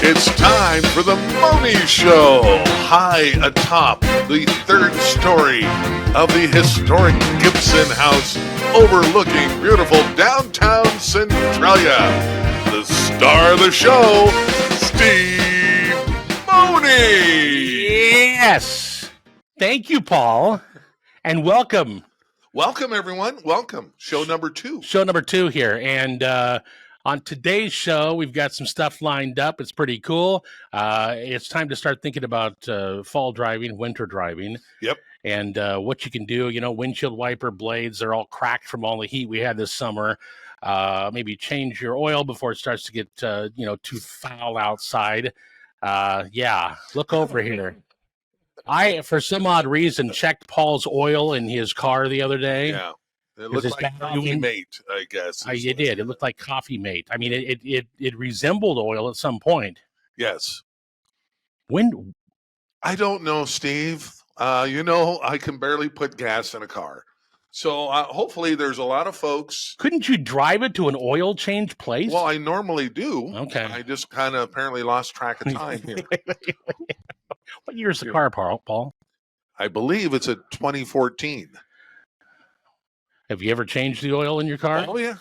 It's time for the Mohney Show. High atop the third story of the historic Gibson House overlooking beautiful downtown Centralia. The star of the show, Steve Mohney. Yes. Thank you, Paul. And welcome. Welcome, everyone. Welcome. Show number 2. Show number 2 here. And on today's show, we've got some stuff lined up. It's pretty cool. It's time to start thinking about fall driving, winter driving. Yep. And what you can do. You know, windshield wiper blades, they're all cracked from all the heat we had this summer. Maybe change your oil before it starts to get, too foul outside. Look over here. I, for some odd reason, checked Paul's oil in his car the other day. Yeah. It looked like Coffee Mate, I guess. It did. It looked like Coffee Mate. I mean, it resembled oil at some point. Yes. When? I don't know, Steve. I can barely put gas in a car. So hopefully there's a lot of folks. Couldn't you drive it to an oil change place? Well, I normally do. Okay. I just kind of apparently lost track of time here. What year is the car, Paul? I believe it's a 2014. Have you ever changed the oil in your car? Oh, yeah.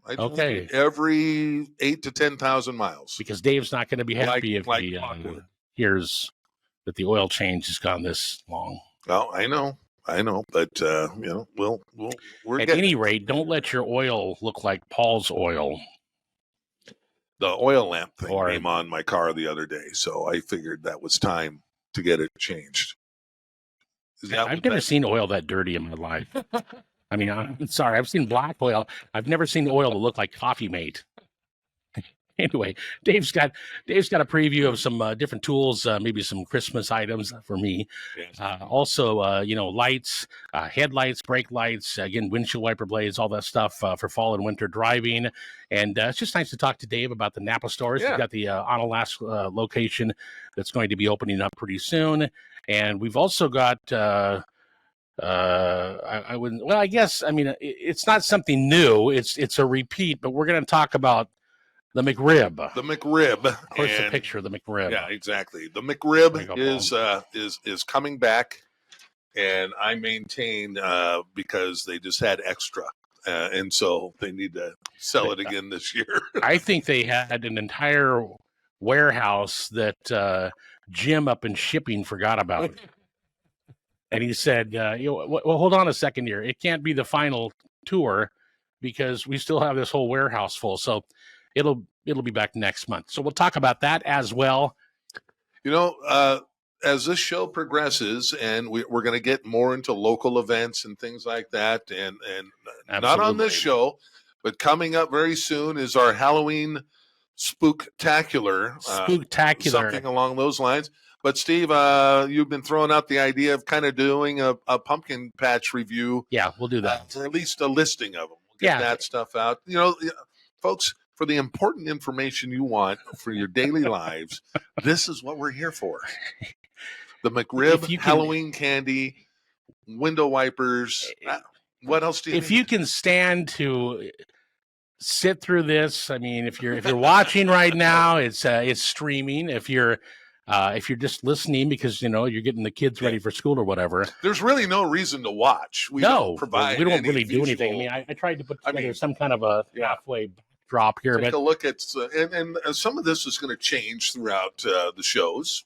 I do Okay. every 8,000 to 10,000 miles. Because Dave's not going to be happy if he hears that the oil change has gone this long. Well, I know, but we're at any rate, don't let your oil look like Paul's oil. The oil lamp thing came on my car the other day, so I figured that was time to get it changed. I've never seen oil that dirty in my life. I mean, I'm sorry. I've seen black oil. I've never seen oil that look like Coffee Mate. Anyway, Dave's got a preview of some different tools, maybe some Christmas items for me. Yes. Also, lights, headlights, brake lights, again, windshield wiper blades, all that stuff for fall and winter driving. And it's just nice to talk to Dave about the Napa stores. Yeah. We've got the Onalask location that's going to be opening up pretty soon. And we've also got... it's not something new. It's a repeat, but we're going to talk about the McRib. The McRib. Of course, the picture of the McRib. Yeah, exactly. The McRib is coming back, and I maintain because they just had extra, and so they need to sell it again this year. I think they had an entire warehouse that Jim up in shipping forgot about. And he said, well, hold on a second here. It can't be the final tour because we still have this whole warehouse full. So it'll be back next month. So we'll talk about that as well. As this show progresses, and we're going to get more into local events and things like that, and not on this show, but coming up very soon is our Halloween spooktacular. Something along those lines. But Steve, you've been throwing out the idea of kind of doing a pumpkin patch review. Yeah, we'll do that. Or at least a listing of them. We'll get that stuff out. Folks, for the important information you want for your daily lives, this is what we're here for. The McRib, Halloween candy, window wipers. What else do you need? If you can stand to sit through this, I mean, if you're watching right now, it's streaming. If you're just listening because you're getting the kids ready for school or whatever, there's really no reason to watch. We don't really do anything. I mean, I tried to put together some kind of a halfway drop here. Take a look at, and some of this is going to change throughout the shows,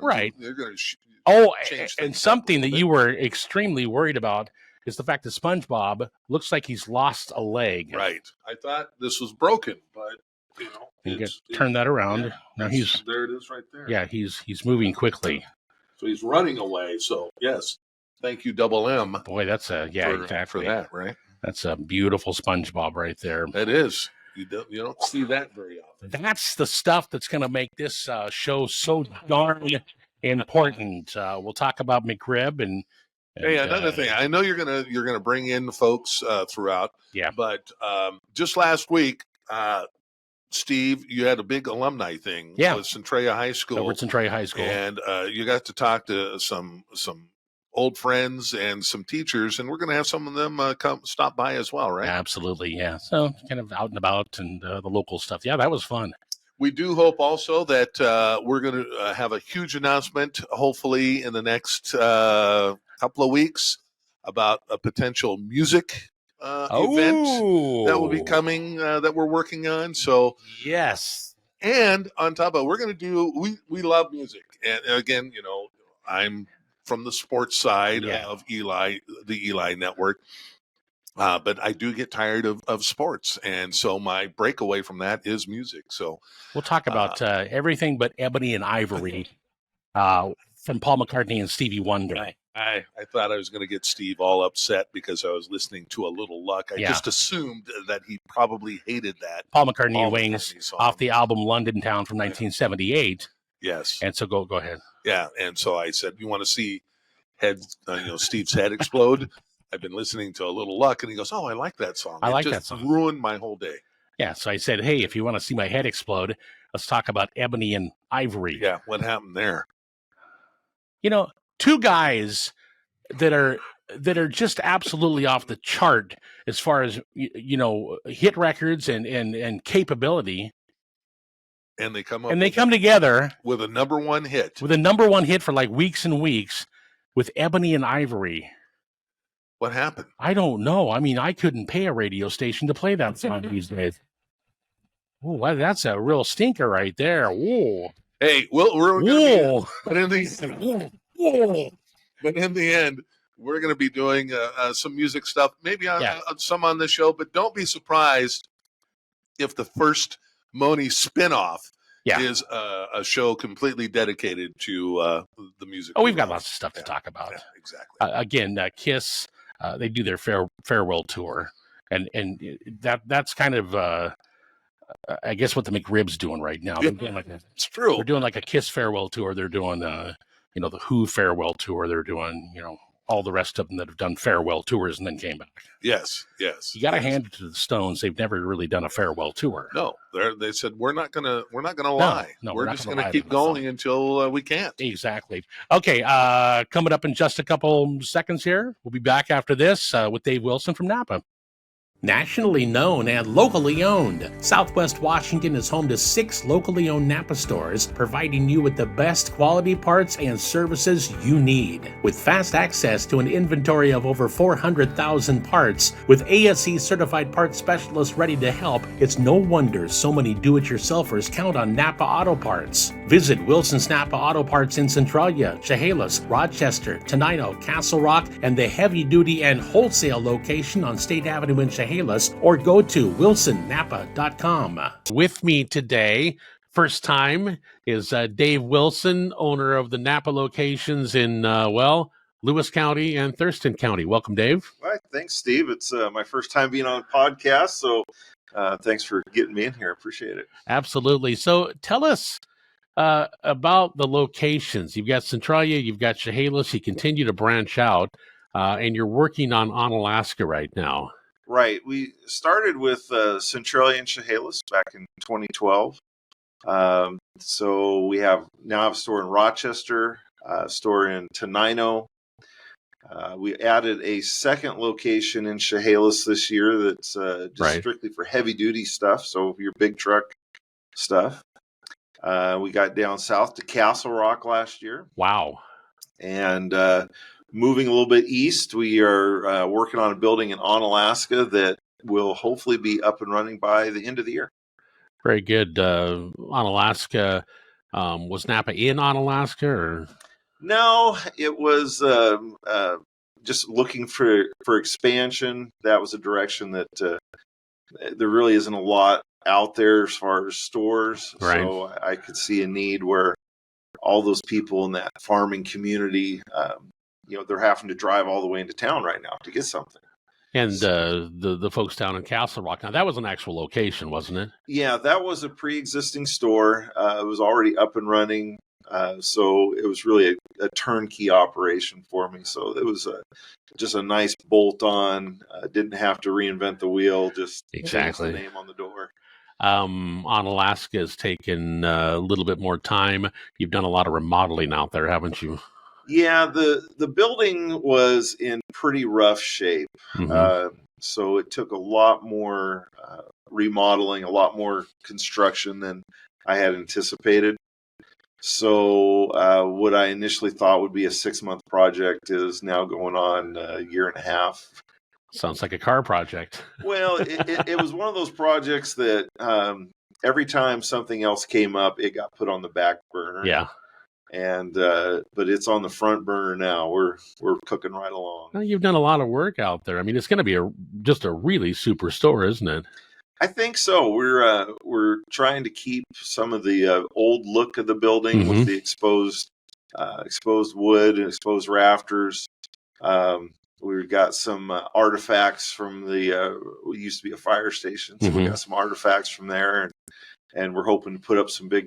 right? You're going to change and something that you were extremely worried about is the fact that SpongeBob looks like he's lost a leg. Right. I thought this was broken, but. You turn that around. Yeah, now there it is right there. Yeah, he's moving quickly. So he's running away. So yes, thank you, Double M. Boy, that's exactly for that, right? That's a beautiful SpongeBob right there. That is. You don't see that very often. That's the stuff that's going to make this show so darn important. We'll talk about McRib and hey, another thing. I know you're gonna bring in folks throughout. Yeah, but just last week. Steve, you had a big alumni thing with Centralia High School. Over at Centralia High School. And you got to talk to some old friends and some teachers, and we're going to have some of them stop by as well, right? Absolutely, yeah. So kind of out and about and the local stuff. Yeah, that was fun. We do hope also that we're going to have a huge announcement, hopefully in the next couple of weeks, about a potential music event that will be coming that we're working on. So yes. And on top of it, we're going to do, we love music. And again, I'm from the sports side of the Eli network. But I do get tired of sports. And so my breakaway from that is music. So we'll talk about everything but Ebony and Ivory from Paul McCartney and Stevie Wonder. I thought I was going to get Steve all upset because I was listening to A Little Luck. I just assumed that he probably hated that. Paul McCartney Wings song off the album London Town from 1978. Yes. And so go ahead. Yeah. And so I said, you want to see Steve's head explode? I've been listening to A Little Luck. And he goes, oh, I like that song. I like that song. Ruined my whole day. Yeah. So I said, hey, if you want to see my head explode, let's talk about Ebony and Ivory. Yeah. What happened there? Two guys that are just absolutely off the chart as far as hit records and capability. And they come together with a number one hit. With a number one hit for like weeks and weeks with Ebony and Ivory. What happened? I don't know. I mean, I couldn't pay a radio station to play that song these days. Oh, well, that's a real stinker right there. Whoa. Hey, we're going to but in the end, we're going to be doing some music stuff, maybe on some on the show. But don't be surprised if the first Mohney spinoff is a show completely dedicated to the music. Oh, we've got lots of stuff to talk about. Yeah, exactly. Again, Kiss, they do their farewell tour, and that's kind of. I guess what the McRib's doing right now. It's true. They're doing like a Kiss farewell tour. They're doing, the Who farewell tour. They're doing, all the rest of them that have done farewell tours and then came back. Yes. You got to hand it to the Stones. They've never really done a farewell tour. No, they said we're not gonna lie. No, we're just gonna keep going until we can't. Exactly. Okay. Coming up in just a couple seconds here, we'll be back after this with Dave Wilson from Napa. Nationally known and locally owned, Southwest Washington is home to 6 locally owned Napa stores, providing you with the best quality parts and services you need. With fast access to an inventory of over 400,000 parts, with ASE certified parts specialists ready to help, it's no wonder so many do-it-yourselfers count on Napa Auto Parts. Visit Wilson's Napa Auto Parts in Centralia, Chehalis, Rochester, Tenino, Castle Rock, and the heavy-duty and wholesale location on State Avenue in Chehalis, or go to wilsonnapa.com. With me today, first time, is Dave Wilson, owner of the Napa locations in, Lewis County and Thurston County. Welcome, Dave. All right, thanks, Steve. It's my first time being on a podcast, so thanks for getting me in here. Appreciate it. Absolutely. So tell us about the locations. You've got Centralia, you've got Chehalis, you continue to branch out, and you're working on Onalaska right now. Right. We started with Centralia and Chehalis back in 2012. So we now have a store in Rochester, a store in Tenino. We added a second location in Chehalis this year that's just strictly for heavy duty stuff. So your big truck stuff. We got down south to Castle Rock last year. Wow. And moving a little bit east, we are working on a building in Onalaska that will hopefully be up and running by the end of the year. Very good. Onalaska, was Napa in Onalaska? Or? No, it was just looking for expansion. That was a direction that there really isn't a lot out there as far as stores. Right. So I could see a need where all those people in that farming community, they're having to drive all the way into town right now to get something. And the folks down in Castle Rock, now that was an actual location, wasn't it? Yeah, that was a pre-existing store. It was already up and running. So it was really a turnkey operation for me. So it was just a nice bolt-on. Didn't have to reinvent the wheel. Just exactly the name on the door. Onalaska has taken a little bit more time. You've done a lot of remodeling out there, haven't you? Yeah, the building was in pretty rough shape. Mm-hmm. So it took a lot more remodeling, a lot more construction than I had anticipated. So what I initially thought would be a 6-month project is now going on a year and a half. Sounds like a car project. Well, it was one of those projects that every time something else came up, it got put on the back burner. Yeah. And but it's on the front burner now. We're cooking right along. Well, you've done a lot of work out there. I mean, it's going to be just a really super store, isn't it? I think so. We're trying to keep some of the old look of the building with the exposed wood and exposed rafters. We've got some artifacts from the what used to be a fire station, so we got some artifacts from there, and we're hoping to put up some big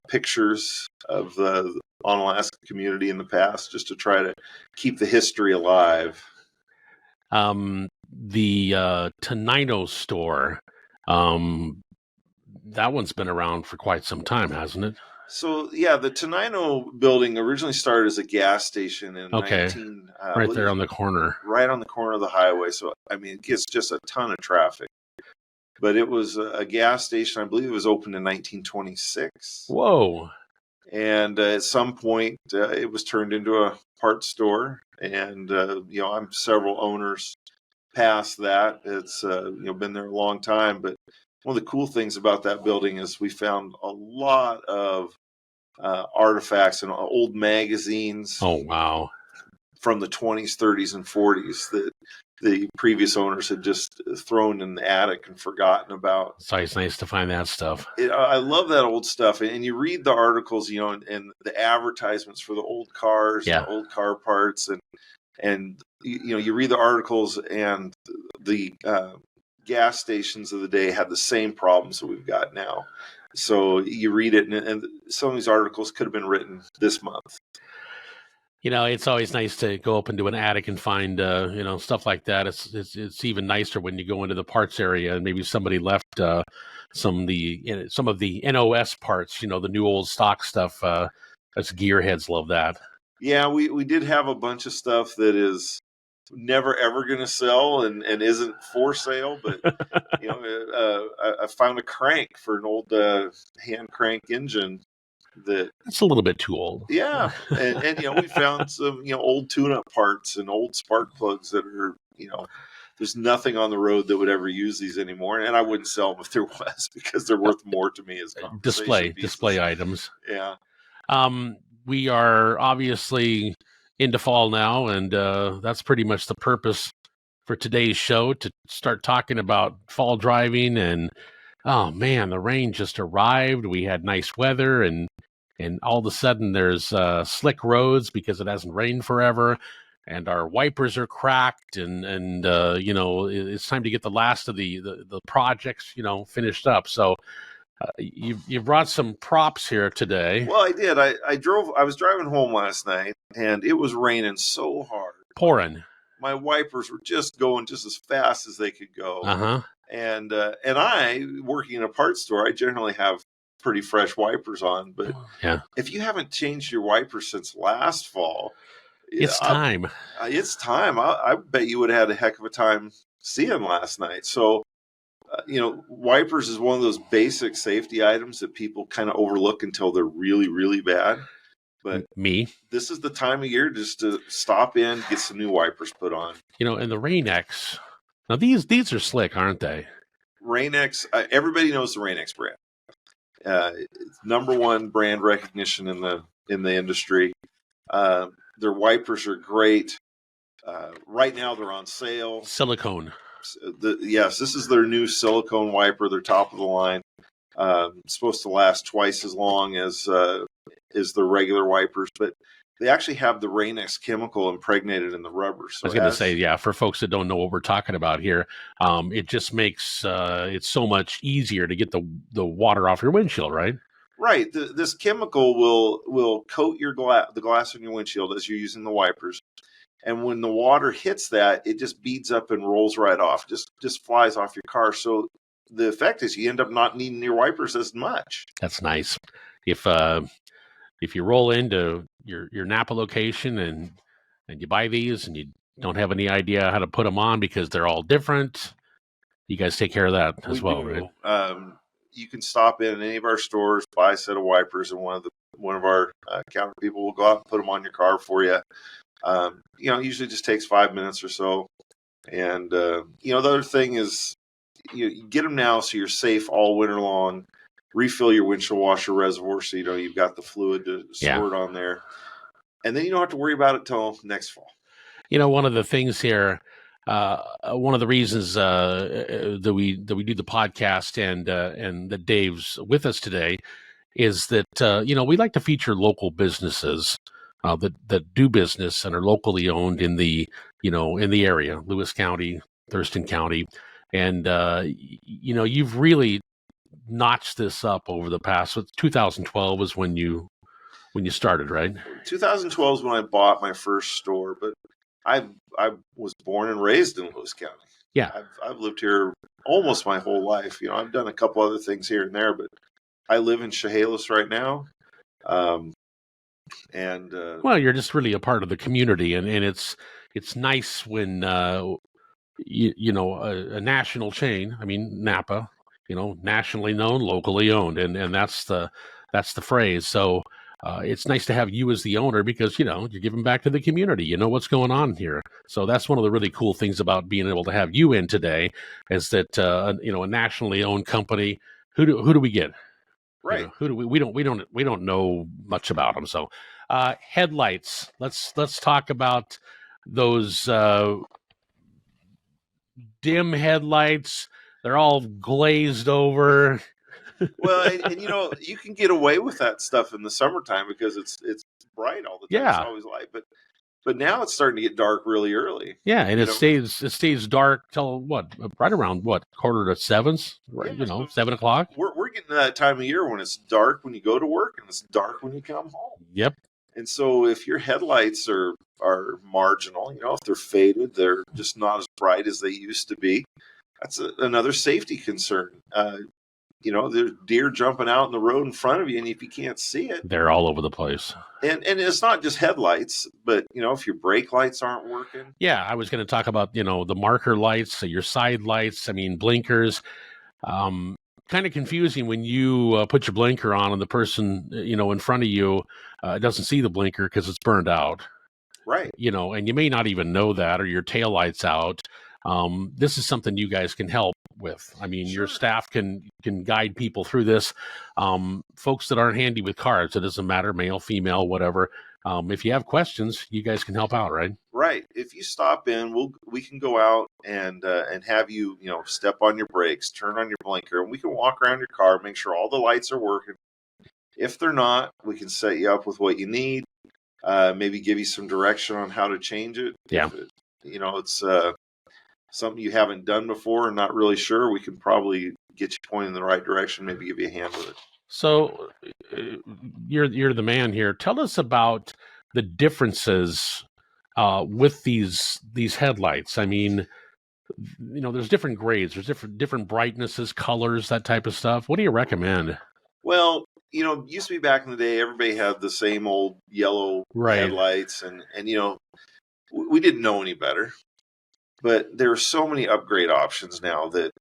pictures of the Onalaska community in the past, just to try to keep the history alive. The Tenino store, that one's been around for quite some time, hasn't it? So yeah, the Tenino building originally started as a gas station in right there on the corner, right on the corner of the highway. So I mean, it gets just a ton of traffic. But it was a gas station. I believe it was opened in 1926. Whoa! And at some point, it was turned into a parts store. And I'm several owners past that. It's been there a long time. But one of the cool things about that building is we found a lot of artifacts and old magazines. Oh, wow. From the 20s, 30s, and 40s that the previous owners had just thrown in the attic and forgotten about. It's always nice to find that stuff. I love that old stuff. And you read the articles, and the advertisements for the old cars, and the old car parts. And you read the articles, and the gas stations of the day had the same problems that we've got now. So you read it, and some of these articles could have been written this month. It's always nice to go up into an attic and find, stuff like that. It's even nicer when you go into the parts area and maybe somebody left some of the NOS parts, the new old stock stuff. Us gearheads love that. Yeah, we did have a bunch of stuff that is never ever going to sell and isn't for sale. But I found a crank for an old hand crank engine. That's a little bit too old. Yeah. And we found some, old tune-up parts and old spark plugs that are, there's nothing on the road that would ever use these anymore. And I wouldn't sell them if there was, because they're worth more to me as display items. Yeah. We are obviously into fall now, and that's pretty much the purpose for today's show, to start talking about fall driving. And oh man, the rain just arrived. We had nice weather, and all of a sudden there's slick roads because it hasn't rained forever, and our wipers are cracked, and it's time to get the last of the projects finished up. So you brought some props here today. Well, I did. I was driving home last night, and it was raining so hard, pouring. My wipers were just going just as fast as they could go. And I, working in a parts store, I generally have pretty fresh wipers on. But if you haven't changed your wipers since last fall, it's time. It's time. I bet you would have had a heck of a time seeing last night. So, wipers is one of those basic safety items that people kind of overlook until they're really, really bad. But this is the time of year just to stop in, get some new wipers put on. And the Rain-X. Now these are slick, aren't they? Rain-X. Everybody knows the Rain-X brand. It's number one brand recognition in the industry. Their wipers are great. Right now they're on sale. Silicone. Yes, this is their new silicone wiper. They're top of the line. It's supposed to last twice as long as the regular wipers, but they actually have the Rain-X chemical impregnated in the rubber. So I was going to say, for folks that don't know what we're talking about here, it just makes it so much easier to get the water off your windshield, right? Right. This chemical will coat the glass on your windshield as you're using the wipers. And when the water hits that, it just beads up and rolls right off, just flies off your car. So the effect is you end up not needing your wipers as much. That's nice. If you roll into your Napa location and you buy these and you don't have any idea how to put them on because they're all different, you guys take care of that as well, right? you can stop in any of our stores, buy a set of wipers, and one of our counter people will go out and put them on your car for you. It usually just takes 5 minutes or so. And the other thing is, you get them now so you're safe all winter long. Refill your windshield washer reservoir so you've got the fluid to squirt on there, and then you don't have to worry about it till next fall. One of the things here, one of the reasons that we do the podcast and that Dave's with us today is that we like to feature local businesses that do business and are locally owned in the area, Lewis County, Thurston County, and you've really notched this up over the past. 2012 was when you started, right? 2012 is when I bought my first store, but I was born and raised in Lewis County. Yeah, I've lived here almost my whole life. I've done a couple other things here and there, but I live in Chehalis right now. Well, you're just really a part of the community, and it's nice when a national chain. I mean, Napa, nationally known, locally owned, and that's the phrase. So it's nice to have you as the owner because you're giving back to the community. You know what's going on here. So that's one of the really cool things about being able to have you in today, is that a nationally owned company. Who do we get? Right. Who do we don't know much about them. So headlights. Let's talk about those dim headlights. They're all glazed over. Well, and you can get away with that stuff in the summertime because it's bright all the time. Yeah. It's always light, but now it's starting to get dark really early. Yeah, and it stays dark till right around 7:15, right? Yeah, 7 o'clock. We're getting to that time of year when it's dark when you go to work and it's dark when you come home. Yep. And so if your headlights are marginal, if they're faded, they're just not as bright as they used to be. That's another safety concern. There's deer jumping out in the road in front of you, and if you can't see it, they're all over the place. And it's not just headlights, but if your brake lights aren't working. Yeah, I was going to talk about the marker lights, your side lights. I mean, blinkers. Kind of confusing when you put your blinker on and the person in front of you doesn't see the blinker because it's burned out. Right. And you may not even know that, or your tail light's out. This is something you guys can help with. I mean, your staff can guide people through this. Folks that aren't handy with cards, it doesn't matter, male, female, whatever. If you have questions, you guys can help out, right? Right. If you stop in, we can go out and have you, step on your brakes, turn on your blinker, and we can walk around your car, make sure all the lights are working. If they're not, we can set you up with what you need. Maybe give you some direction on how to change it. Yeah. If it's something you haven't done before and not really sure, we can probably get you pointed in the right direction, maybe give you a hand with it. So you're the man here. Tell us about the differences with these headlights. I mean, there's different grades, there's different brightnesses, colors, that type of stuff. What do you recommend? Well, used to be back in the day, everybody had the same old yellow headlights, and we didn't know any better. But there are so many upgrade options now that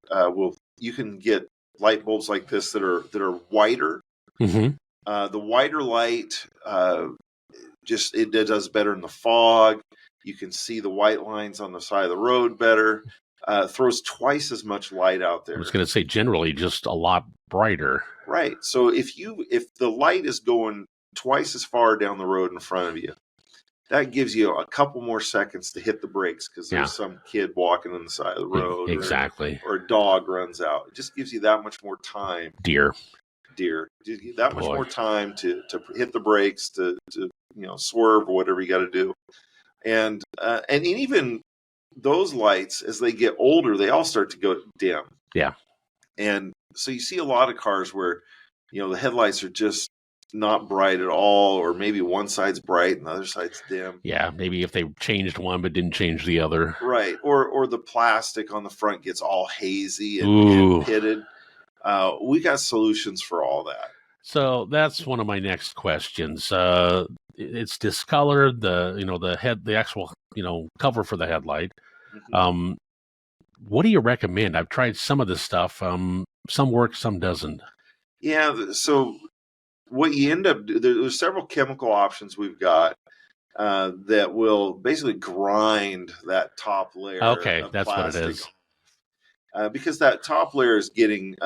you can get light bulbs like this that are whiter. Mm-hmm. The whiter light it does better in the fog. You can see the white lines on the side of the road better. Throws twice as much light out there. I was going to say generally just a lot brighter. Right. So if the light is going twice as far down the road in front of you, that gives you a couple more seconds to hit the brakes because there's some kid walking on the side of the road. Exactly. Or a dog runs out. It just gives you that much more time. Deer. That much more time to hit the brakes, to swerve or whatever you got to do. And even those lights, as they get older, they all start to go dim. Yeah. And so you see a lot of cars where, the headlights are just not bright at all, or maybe one side's bright and the other side's dim. Yeah, maybe if they changed one but didn't change the other. Right. Or the plastic on the front gets all hazy and pitted. We got solutions for all that. So that's one of my next questions. It's discolored, the actual cover for the headlight. Mm-hmm. What do you recommend? I've tried some of this stuff. some work, some doesn't. Yeah. So what you end up, there's several chemical options we've got that will basically grind that top layer Okay, of that's what it plastic. is. Because that top layer is getting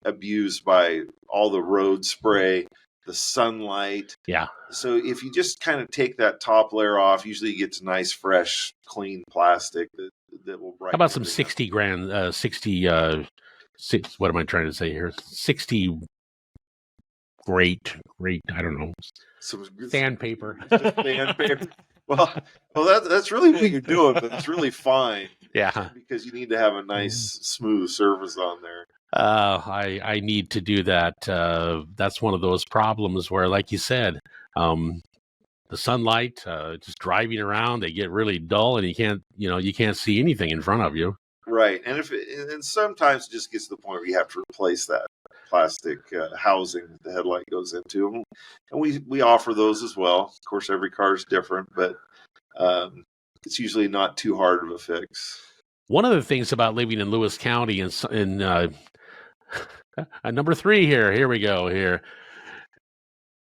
abused by all the road spray, the sunlight. Yeah. So if you just kind of take that top layer off, usually you get to nice, fresh, clean plastic that will brighten. How about some everything 60 grand, 60, what am I trying to say here? 60 great, I don't know. Some Sandpaper. Sandpaper. Well, that's really what you're doing, but it's really fine. Yeah. Because you need to have a nice, smooth surface on there. I need to do that. That's one of those problems where, like you said, the sunlight, just driving around, they get really dull, and you can't see anything in front of you. Right, and sometimes it just gets to the point where you have to replace that plastic housing that the headlight goes into, and we offer those as well. Of course, every car is different, but it's usually not too hard of a fix. One of the things about living in Lewis County in number 3 here we go here.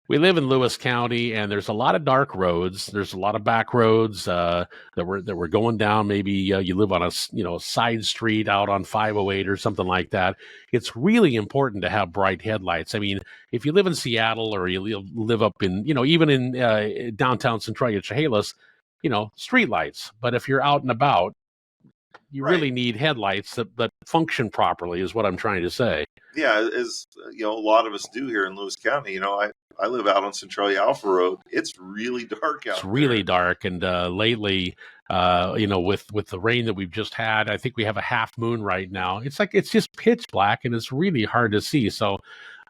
We live in Lewis County, and there's a lot of dark roads. There's a lot of back roads that we're going down. Maybe you live on a side street out on 508 or something like that. It's really important to have bright headlights. I mean, if you live in Seattle or you live up in even in downtown Centralia, Chehalis, street lights. But if you're out and about, you really need headlights that function properly, is what I'm trying to say. Yeah, as a lot of us do here in Lewis County. I live out on Centralia Alpha Road. It's really dark out there. It's really dark, and lately, with the rain that we've just had, I think we have a half moon right now. It's just pitch black, and it's really hard to see. So,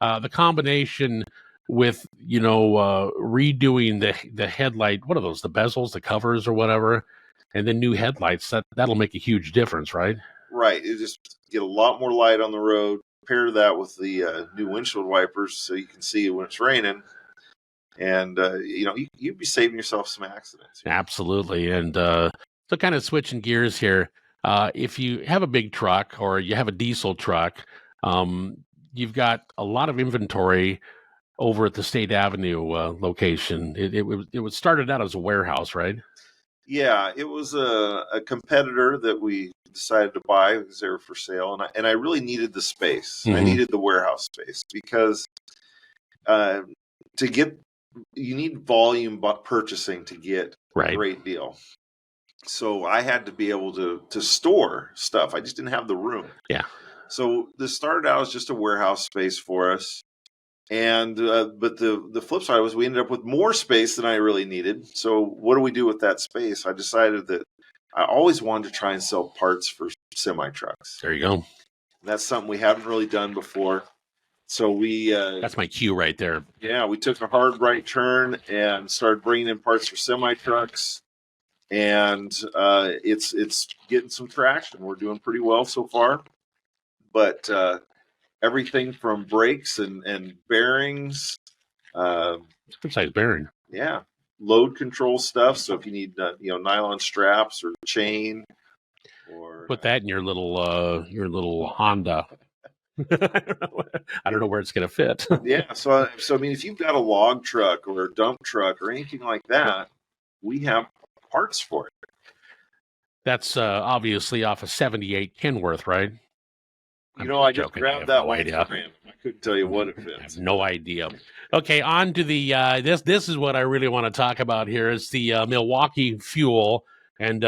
the combination with redoing the headlight, what are those? The bezels, the covers, or whatever, and then new headlights. That'll make a huge difference, right? Right. You just get a lot more light on the road. Pair that with the new windshield wipers so you can see when it's raining, and you'd be saving yourself some accidents. Absolutely. And so kind of switching gears here, if you have a big truck or you have a diesel truck, you've got a lot of inventory over at the State Avenue location. It was started out as a warehouse, right? Yeah, it was a competitor that we decided to buy because they were for sale, and I really needed the space. Mm-hmm. I needed the warehouse space because you need volume purchasing to get a great deal. So I had to be able to store stuff. I just didn't have the room. Yeah. So this started out as just a warehouse space for us. And but the flip side was we ended up with more space than I really needed. So what do we do with that space? I decided that I always wanted to try and sell parts for semi trucks. There you go. That's something we haven't really done before. So we that's my cue right there. Yeah, we took a hard right turn and started bringing in parts for semi trucks, and it's getting some traction. We're doing pretty well so far, but everything from brakes and bearings. Good size bearing. Yeah, load control stuff. So if you need nylon straps or chain, or put that in your little Honda. I don't know where it's going to fit. Yeah, so I mean, if you've got a log truck or a dump truck or anything like that, we have parts for it. That's obviously off of 78 Kenworth, right? I just grabbed that one. I couldn't tell you what it fits. I have no idea. Okay, on to the this is what I really want to talk about here. Is the Milwaukee fuel, and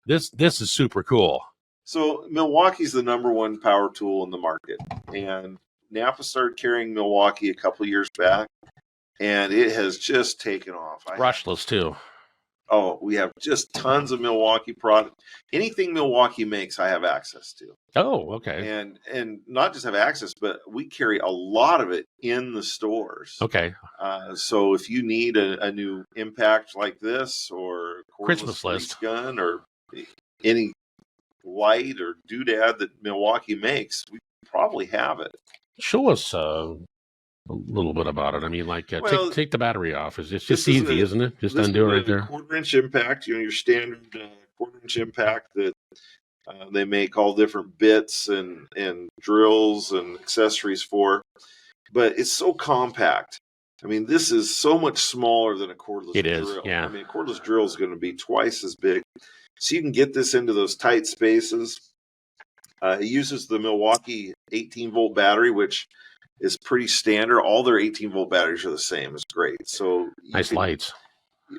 this is super cool. So Milwaukee's the number one power tool in the market, and Napa started carrying Milwaukee a couple of years back, and it has just taken off. Brushless too. Oh, we have just tons of Milwaukee product. Anything Milwaukee makes, I have access to. Oh, okay. And not just have access, but we carry a lot of it in the stores. Okay. So if you need a new impact like this, or Christmas list gun, or any light or doodad that Milwaukee makes, we probably have it. Show us a little bit about it. I mean, like take the battery off. It's just easy, isn't it? Just undo it right there. 1/4-inch impact, your standard 1/4-inch impact that They make all different bits and drills and accessories for, but it's so compact. I mean, this is so much smaller than a cordless drill. It is, yeah. I mean, a cordless drill is going to be twice as big. So you can get this into those tight spaces. It uses the Milwaukee 18-volt battery, which is pretty standard. All their 18-volt batteries are the same. It's great. So nice lights.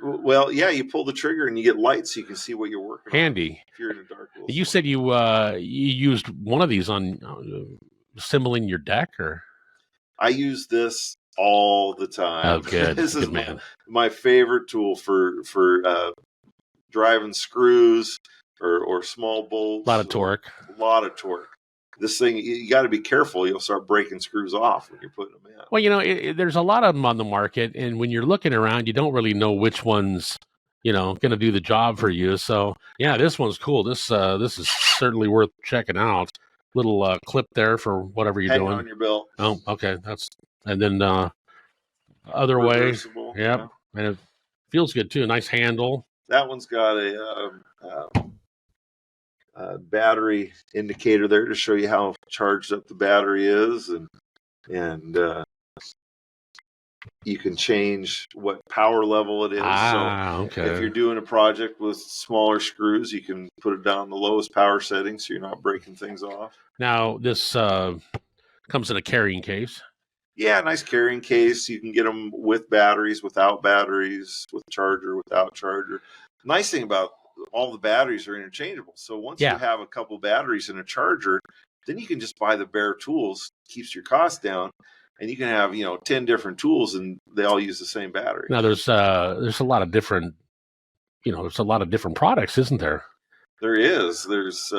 Well, yeah, you pull the trigger and you get lights so you can see what you're working Handy. on. If you're in a dark little You said you used one of these on assembling your deck, or? I use this all the time. Oh, good. This good is man. my favorite tool for driving screws or small bolts. A lot of torque. A lot of torque. This thing, you got to be careful. You'll start breaking screws off when you're putting them in. Well, you know, there's a lot of them on the market, and when you're looking around, you don't really know which one's, you know, going to do the job for you. So, yeah, this one's cool. This is certainly worth checking out. Little clip there for whatever you're doing. On your belt. Oh, okay. And then other way. Yep. Yeah. And it feels good too. Nice handle. That one's got a battery indicator there to show you how charged up the battery is, and you can change what power level it is. Okay. If you're doing a project with smaller screws, you can put it down the lowest power setting so you're not breaking things off. Now, this comes in a carrying case. Yeah, nice carrying case. You can get them with batteries, without batteries, with charger, without charger. Nice thing about all the batteries are interchangeable. So once you have a couple batteries and a charger, then you can just buy the bare tools, keeps your cost down, and you can have 10 different tools and they all use the same battery. Now there's a lot of different products, isn't there? There is. There's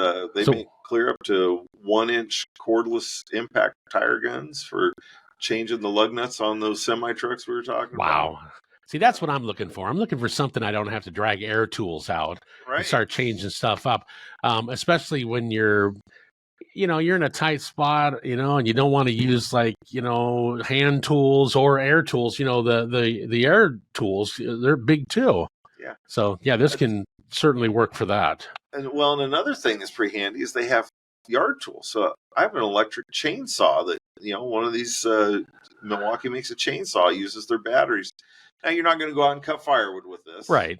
make clear up to 1-inch cordless impact tire guns for changing the lug nuts on those semi trucks we were talking about. Wow. See, that's what I'm looking for. I'm looking for something I don't have to drag air tools out and start changing stuff up, especially when you're in a tight spot, and you don't want to use hand tools or air tools. The air tools, they're big too. Yeah. So this can certainly work for that. And another thing that's pretty handy is they have yard tools. So I have an electric chainsaw that one of these Milwaukee makes a chainsaw, uses their batteries. Now you're not going to go out and cut firewood with this, right?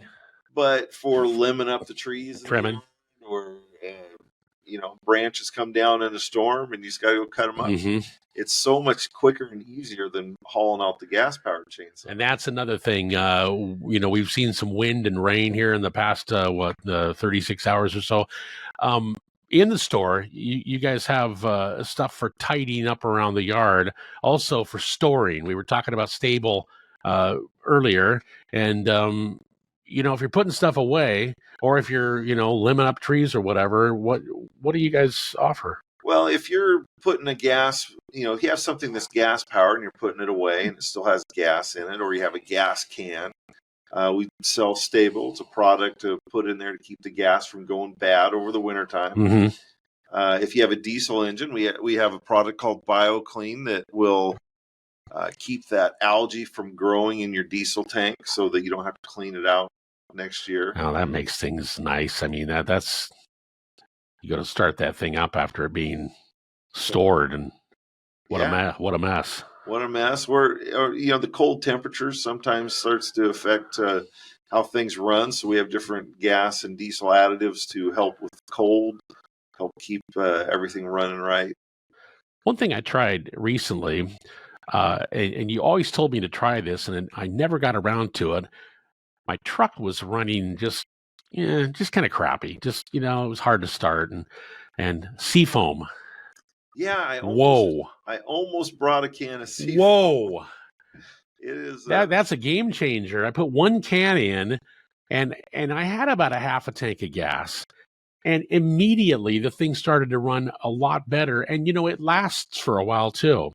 But for limbing up the trees, trimming, or branches come down in a storm and you just got to go cut them up. Mm-hmm. It's so much quicker and easier than hauling out the gas-powered chainsaw. And that's another thing. We've seen some wind and rain here in the past 36 hours or so. In the store, you guys have stuff for tidying up around the yard, also for storing. We were talking about stable earlier, and if you're putting stuff away, or if you're limbing up trees or whatever, what do you guys offer? Well, if you're putting a gas, if you have something that's gas powered and you're putting it away and it still has gas in it, or you have a gas can, we sell Stable. It's a product to put in there to keep the gas from going bad over the wintertime. Mm-hmm. If you have a diesel engine, we have a product called BioClean that will keep that algae from growing in your diesel tank so that you don't have to clean it out next year. Oh, that makes things nice. I mean, that's you got to start that thing up after it being stored, and what a mess! What a mess! What a mess! The cold temperatures sometimes starts to affect how things run. So we have different gas and diesel additives to help with cold, help keep everything running right. One thing I tried recently, and you always told me to try this, and I never got around to it. My truck was running just kind of crappy. Just, it was hard to start, and Seafoam. Yeah. I almost brought a can of Seafoam. Whoa. It is. That's a game changer. I put one can in, and I had about a half a tank of gas, and immediately the thing started to run a lot better. And, it lasts for a while too.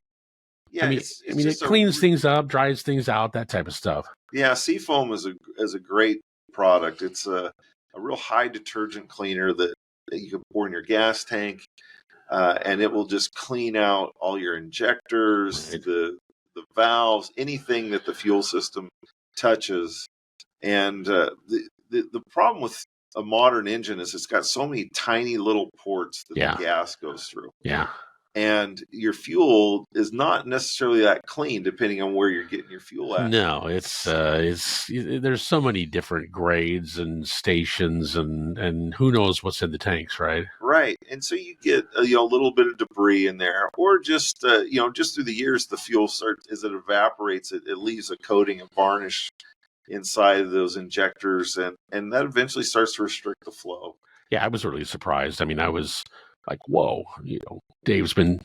Yeah. It cleans things up, dries things out, that type of stuff. Yeah. Seafoam is a great product. It's a real high detergent cleaner that you can pour in your gas tank, and it will just clean out all your injectors, right, the valves, anything that the fuel system touches. And the problem with a modern engine is it's got so many tiny little ports that Yeah. the gas goes through. Yeah. And your fuel is not necessarily that clean, depending on where you're getting your fuel at. No, it's there's so many different grades and stations and who knows what's in the tanks, right? Right, and so you get a little bit of debris in there, or just just through the years, the fuel starts as it evaporates, it leaves a coating of varnish inside of those injectors, and that eventually starts to restrict the flow. Yeah, I was really surprised. I mean, I was like, whoa, Dave's been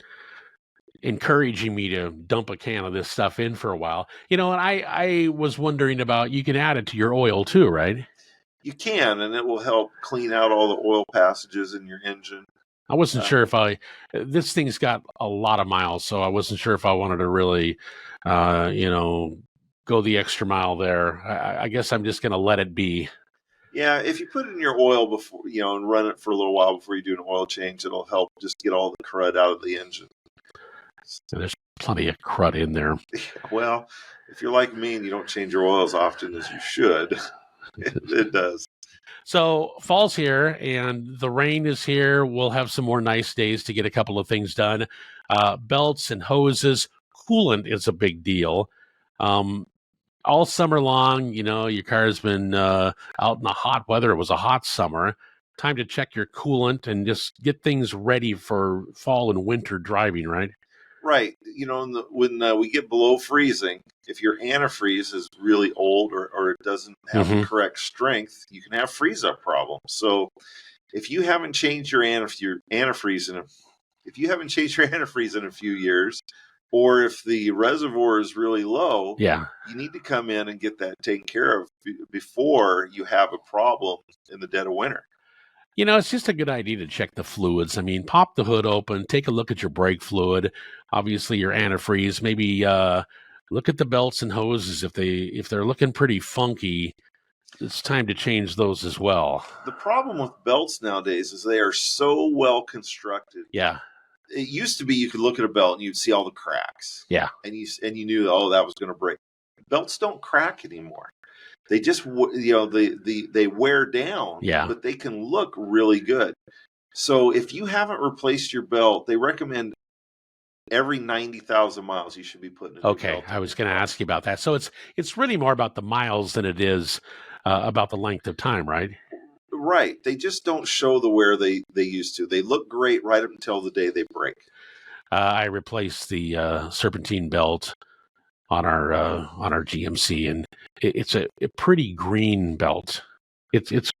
encouraging me to dump a can of this stuff in for a while. And I was wondering about, you can add it to your oil too, right? You can, and it will help clean out all the oil passages in your engine. I wasn't sure if this thing's got a lot of miles, so I wasn't sure if I wanted to really, go the extra mile there. I guess I'm just going to let it be. Yeah, if you put it in your oil before, and run it for a little while before you do an oil change, it'll help just get all the crud out of the engine. And there's plenty of crud in there. Well, if you're like me and you don't change your oil as often as you should, it does. So fall's here and the rain is here. We'll have some more nice days to get a couple of things done. Belts and hoses, coolant is a big deal. All summer long, your car's been out in the hot weather. It was a hot summer. Time to check your coolant and just get things ready for fall and winter driving, right? Right. When we get below freezing, if your antifreeze is really old or it doesn't have the correct strength, you can have freeze-up problems. So if you haven't changed your antifreeze in a few years, or if the reservoir is really low, you need to come in and get that taken care of before you have a problem in the dead of winter. It's just a good idea to check the fluids. I mean, pop the hood open, take a look at your brake fluid, obviously your antifreeze, maybe look at the belts and hoses. If they're looking pretty funky, it's time to change those as well. The problem with belts nowadays is they are so well constructed. Yeah. It used to be you could look at a belt and you'd see all the cracks. Yeah. And you knew, that was going to break. Belts don't crack anymore. They just, they wear down, but they can look really good. So if you haven't replaced your belt, they recommend every 90,000 miles you should be putting a new belt. I was going to ask you about that. So it's really more about the miles than it is about the length of time, right? Right. They just don't show the wear they used to. They look great right up until the day they break. I replaced the serpentine belt on our GMC, and it's a pretty green belt. It's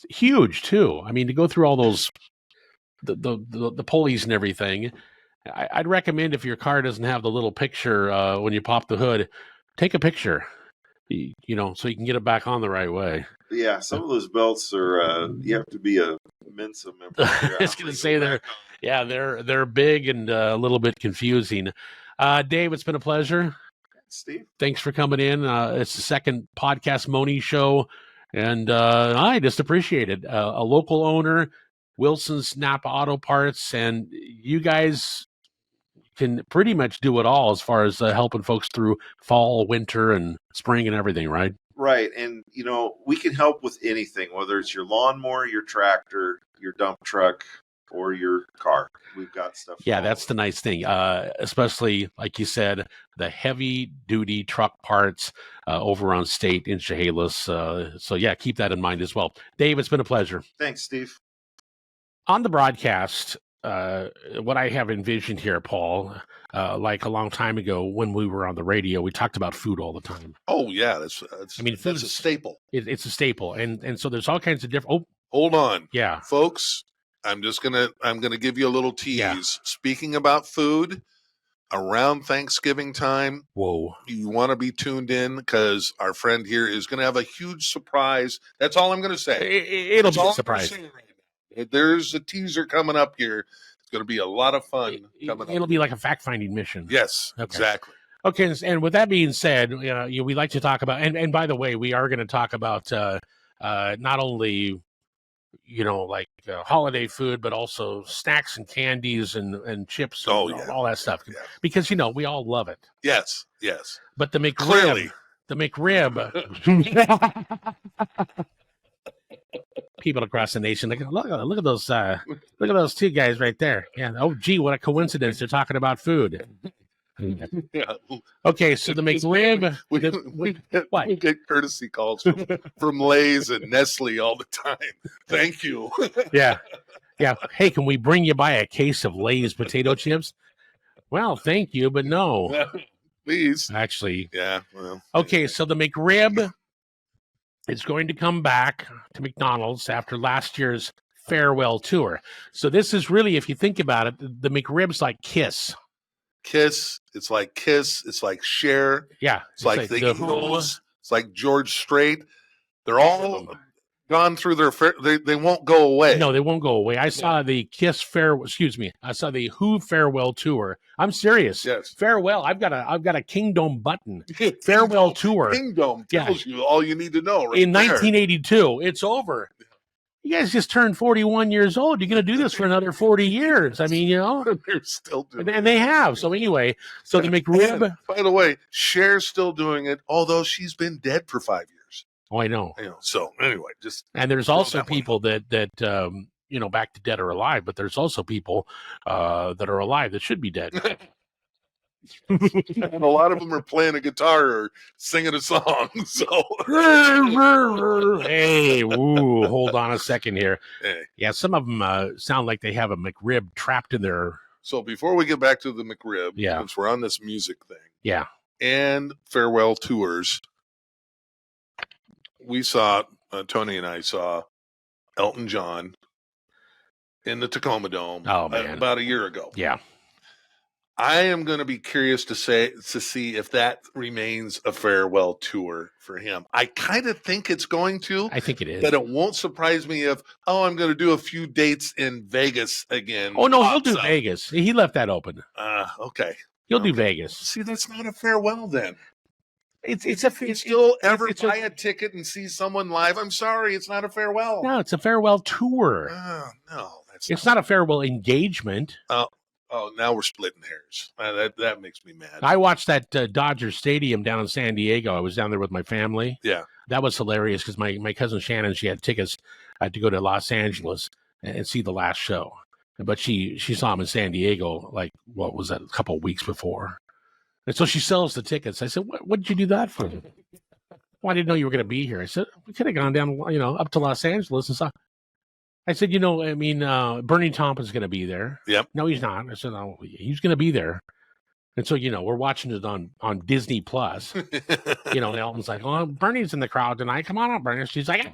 huge too. I mean, to go through all those the pulleys and everything, I'd recommend, if your car doesn't have the little picture when you pop the hood, take a picture, so you can get it back on the right way. Yeah, some of those belts are you have to be a Mensa member. I was going to say they're big and a little bit confusing. Dave, it's been a pleasure. Steve, thanks for coming in. It's the second podcast Mohney show, and I just appreciate it. A local owner, Wilson's Napa Auto Parts, and you guys can pretty much do it all as far as helping folks through fall, winter, and spring and everything, right? Right. And, we can help with anything, whether it's your lawnmower, your tractor, your dump truck, or your car. We've got stuff. Yeah, that's the nice thing, especially, like you said, the heavy-duty truck parts over on State in Chehalis. So, yeah, keep that in mind as well. Dave, it's been a pleasure. Thanks, Steve. On the broadcast, what I have envisioned here, Paul, like a long time ago when we were on the radio, we talked about food all the time. Oh, yeah. That's a staple. It's a staple. And so there's all kinds of different... Oh, hold on. Yeah. Folks, I'm gonna give you a little tease. Yeah. Speaking about food, around Thanksgiving time, you want to be tuned in, because our friend here is going to have a huge surprise. That's all I'm going to say. It'll be a surprise. There's a teaser coming up here. It's going to be a lot of fun coming up. It'll be like a fact-finding mission. Yes, exactly. Okay, and with that being said, we like to talk about, and by the way, we are going to talk about not only holiday food, but also snacks and candies and chips and all that stuff. Yeah. Because, we all love it. Yes. But the McRib, clearly. The McRib. people across the nation. Look at those two guys right there. Yeah. Oh, gee, what a coincidence! They're talking about food. Yeah. Okay, so the McRib. We get courtesy calls from Lay's and Nestle all the time. Thank you. Yeah. Hey, can we bring you by a case of Lay's potato chips? Well, thank you, but no. Please. Actually. Yeah. Well. Okay, so the McRib is going to come back to McDonald's after last year's farewell tour. So this is really, if you think about it, the McRib's like Kiss. Kiss. It's like Kiss. It's like Cher. Yeah. It's like the Eagles. It's like George Strait. They're all gone through their they won't go away. No, they won't go away. I saw the Kiss I saw the Who farewell tour. I'm serious. Yes. Farewell. I've got a Kingdom button. Farewell tour. Kingdom tells you all you need to know. Right in there. 1982, it's over. You guys just turned 41 years old. You're going to do this for another 40 years. I mean, they're still doing it. And they have. So anyway, so the McRib. And, by the way, Cher's still doing it, although she's been dead for 5 years. Oh, I know. So anyway, and there's also people that back to dead or alive, but there's also people that are alive that should be dead. And a lot of them are playing a guitar or singing a song. So hey, hold on a second here. Hey. Yeah, some of them sound like they have a McRib trapped in their. So before we get back to the McRib, yeah, since we're on this music thing, yeah, and farewell tours, we saw Tony and I saw Elton John in the Tacoma Dome about a year ago. Yeah. I am going to be curious to see if that remains a farewell tour for him. I kind of think it's going to. I think it is. But it won't surprise me if, I'm going to do a few dates in Vegas again. Oh, no, he'll do Vegas. He left that open. Okay. He'll do Vegas. See, that's not a farewell then. It's still ever buy a ticket and see someone live. I'm sorry, it's not a farewell. No, it's a farewell tour. No, it's not a farewell engagement. Oh, now we're splitting hairs. That makes me mad. I watched that Dodger Stadium down in San Diego. I was down there with my family. Yeah. That was hilarious because my cousin Shannon, she had tickets to go to Los Angeles and see the last show. But she saw him in San Diego, like, what was that, a couple of weeks before. And so she sells the tickets. I said, what did you do that for? Well, I didn't know you were going to be here. I said, we could have gone down, up to Los Angeles and saw. I said, Bernie Taupin's going to be there. Yep. No, he's not. I said, no, he's going to be there. And so, we're watching it on Disney Plus. And Elton's like, well, Bernie's in the crowd tonight. Come on up, Bernie. She's like,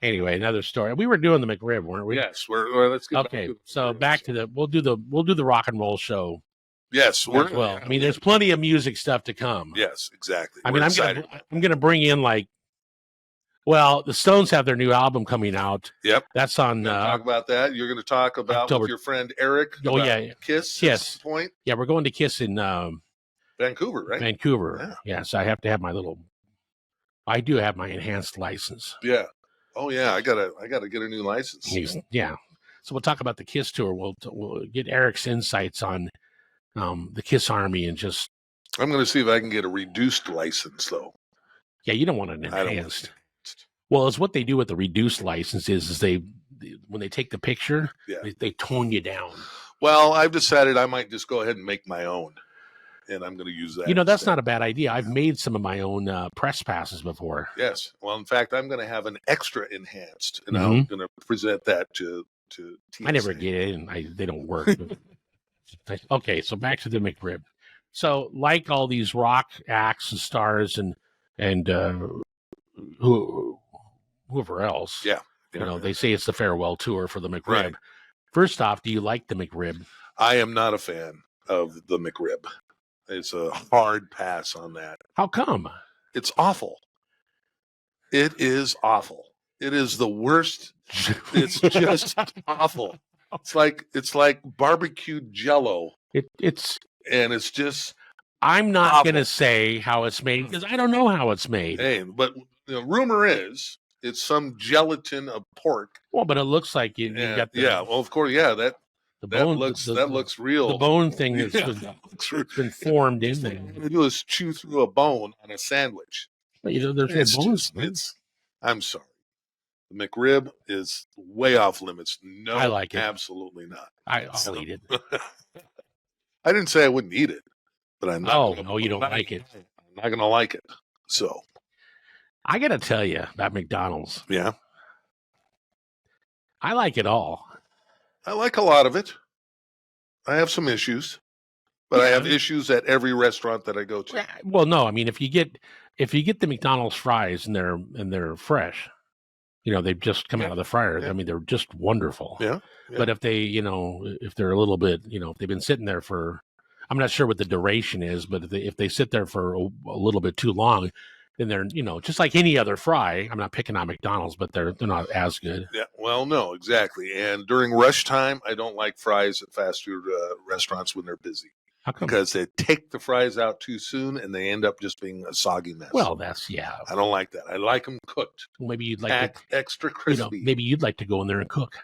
anyway, another story. We were doing the McRib, weren't we? Yes. Let's get okay. Back to we'll do the rock and roll show. Yes. Well, I mean, there's plenty of music stuff to come. Yes, exactly. I'm going to bring in the Stones have their new album coming out. Yep. That's on. Talk about that. You're going to talk about with your friend Eric. Oh, yeah. Kiss. At some point. Yeah, we're going to Kiss in Vancouver, right? Vancouver. Yeah. So I have to have I do have my enhanced license. Yeah. Oh yeah. I gotta get a new license. Yeah. So we'll talk about the Kiss tour. We'll get Eric's insights on the Kiss Army and just. I'm going to see if I can get a reduced license though. Yeah, you don't want an enhanced. I don't want. Well, it's what they do with the reduced license is they when they take the picture, they tone you down. Well, I've decided I might just go ahead and make my own, and I'm going to use that. That's not a bad idea. I've made some of my own press passes before. Yes. Well, in fact, I'm going to have an extra enhanced, and I'm going to present that to TSA. I never get it, and they don't work. Okay, so back to the McRib. So, like all these rock acts and stars and whoever else, they say it's the farewell tour for the McRib. Right. First off, do you like the McRib? I am not a fan of the McRib. It's a hard pass on that. How come? It's awful. It is awful. It is the worst. It's just awful. It's like barbecued Jello. It's just. I'm not going to say how it's made because I don't know how it's made. Hey, but the rumor is it's some gelatin of pork. Well, but it looks like you got the. Yeah, well, of course, yeah. That looks real. The bone thing has been formed in there. What you do is chew through a bone on a sandwich. But there's bones. I'm sorry. The McRib is way off limits. No, I like it. Absolutely not. I'll eat it. I didn't say I wouldn't eat it, but I'm not. You don't like it. I'm not going to like it. So I got to tell you about McDonald's. Yeah. I like it all. I like a lot of it. I have some issues, but I have issues at every restaurant that I go to. Well, no, I mean if you get the McDonald's fries and they're fresh, they've just come out of the fryer. Yeah. I mean, they're just wonderful. Yeah. But if they, if they're a little bit, if they've been sitting there for, I'm not sure what the duration is, but if they sit there for a little bit too long, then they're, just like any other fry. I'm not picking on McDonald's, but they're not as good. Yeah, well, no, exactly. And during rush time, I don't like fries at fast food restaurants when they're busy. How come? Because they take the fries out too soon and they end up just being a soggy mess. Well, I don't like that. I like them cooked. Well, maybe you'd like extra crispy. Maybe you'd like to go in there and cook.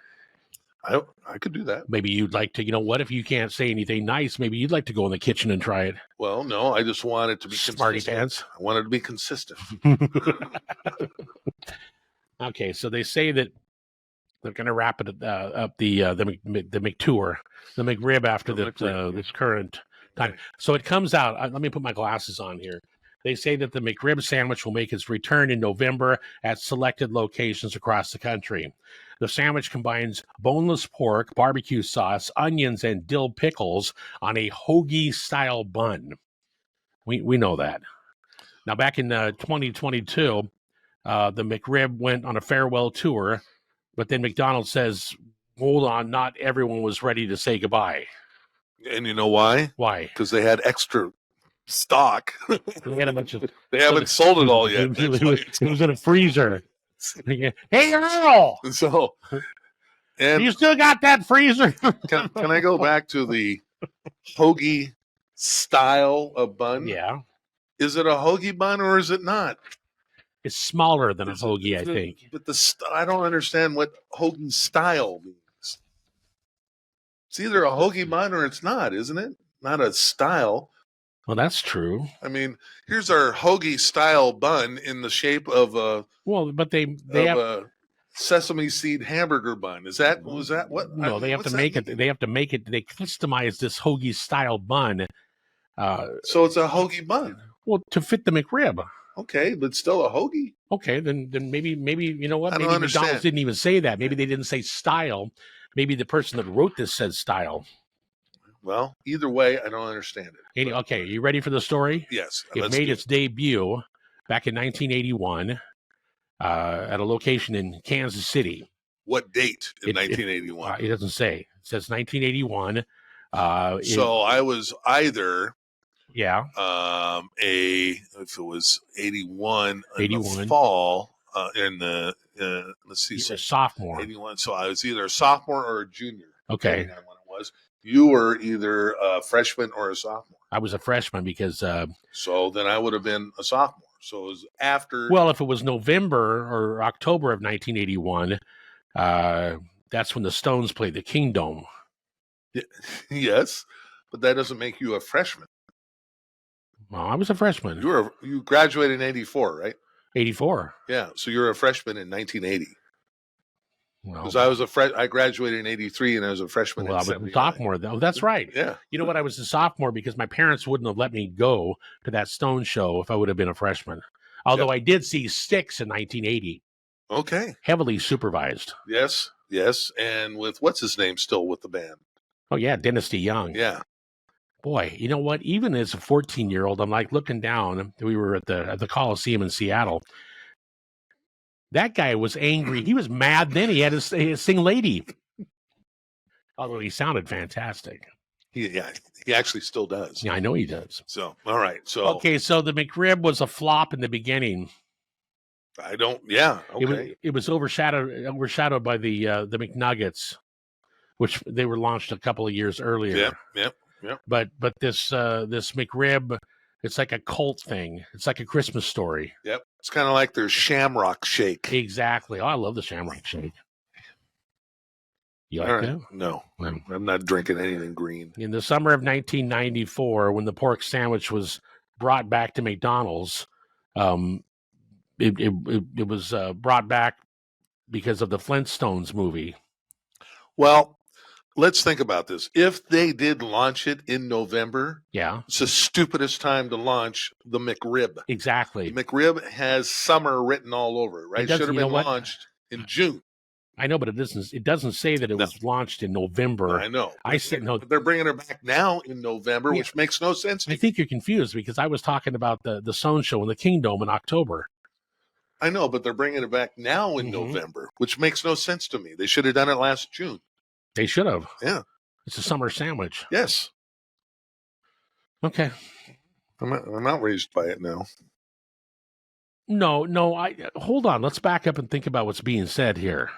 I could do that. Maybe you'd like to, what if you can't say anything nice? Maybe you'd like to go in the kitchen and try it. Well, no, I just want it to be Smarty consistent. pants. I want it to be consistent. Okay, so they say that they're going to wrap it up the McTour, the McRib after this current time. So it comes out. Let me put my glasses on here. They say that the McRib sandwich will make its return in November at selected locations across the country. The sandwich combines boneless pork, barbecue sauce, onions, and dill pickles on a hoagie-style bun. We know that. Now, back in 2022, the McRib went on a farewell tour, but then McDonald's says, hold on, not everyone was ready to say goodbye. And you know why? Why? Because they had extra stock. They had a bunch of. They haven't sold it all yet. It was in a freezer. Hey, Earl! So, and you still got that freezer? can I go back to the hoagie style of bun? Yeah. Is it a hoagie bun or is it not? It's smaller than a hoagie, I think. But I don't understand what hoagie style means. It's either a hoagie bun or it's not, isn't it? Not a style. Well, that's true. I mean, here's our hoagie style bun in the shape of a a sesame seed hamburger bun. Was that what? No, they have to make it. They have to make it. They customize this hoagie style bun. So it's a hoagie bun. Well, to fit the McRib. Okay, but still a hoagie. Okay, then maybe you know what? I Maybe don't understand. McDonald's didn't even say that. Maybe they didn't say style. Maybe the person that wrote this said style. Well, either way, I don't understand it. Okay, are you ready for the story? Yes. It made its debut back in 1981 at a location in Kansas City. What date in 1981? It doesn't say. It says 1981. So I was either if it was 81 in the fall in the let's see, so sophomore 81. So I was either a sophomore or a junior. Okay, when it was. You were either a freshman or a sophomore. I was a freshman because so then I would have been a sophomore. So it was after. Well, if it was November or October of 1981, that's when the Stones played the Kingdome. Yes, but that doesn't make you a freshman. Well, I was a freshman. You graduated in 84, right? 84. Yeah, so you're a freshman in 1980. Because Well, I graduated in 83 and I was a freshman in I was a 79. sophomore, though. That's right. Yeah. You know what? I was a sophomore because my parents wouldn't have let me go to that Stone show if I would have been a freshman. Although I did see Styx in 1980. Okay. Heavily supervised. Yes. And with what's his name still with the band? Oh, yeah, Dennis DeYoung. Yeah. Boy, you know what? Even as a 14-year-old, I'm like looking down. We were at the Coliseum in Seattle. That guy was angry. He was mad then. He had his sing lady. Although he sounded fantastic. He actually still does. Yeah, I know he does. So, all right. So okay, so the McRib was a flop in the beginning. Okay. It was overshadowed by the McNuggets, which they were launched a couple of years earlier. Yep. But this McRib, it's like a cult thing. It's like a Christmas story. Yep. It's kind of like their Shamrock Shake. Exactly. Oh, I love the Shamrock Shake. You like that? No, I'm not drinking anything green. In the summer of 1994, when the pork sandwich was brought back to McDonald's, it was brought back because of the Flintstones movie. Well, let's think about this. If they did launch it in November, Yeah, it's the stupidest time to launch the McRib. exactly. The McRib has summer written all over it, right? It should have been launched in June. I know, but it doesn't say that it was launched in November. I know. I said no. But they're bringing her back now in November, which makes no sense. I think you're confused because I was talking about the Stone Show in the Kingdom in October. I know, but they're bringing it back now in November, which makes no sense to me. They should have done it last June. They should have. Yeah. It's a summer sandwich. Yes. Okay. I'm outraged by it now. No. Hold on. Let's back up and think about what's being said here.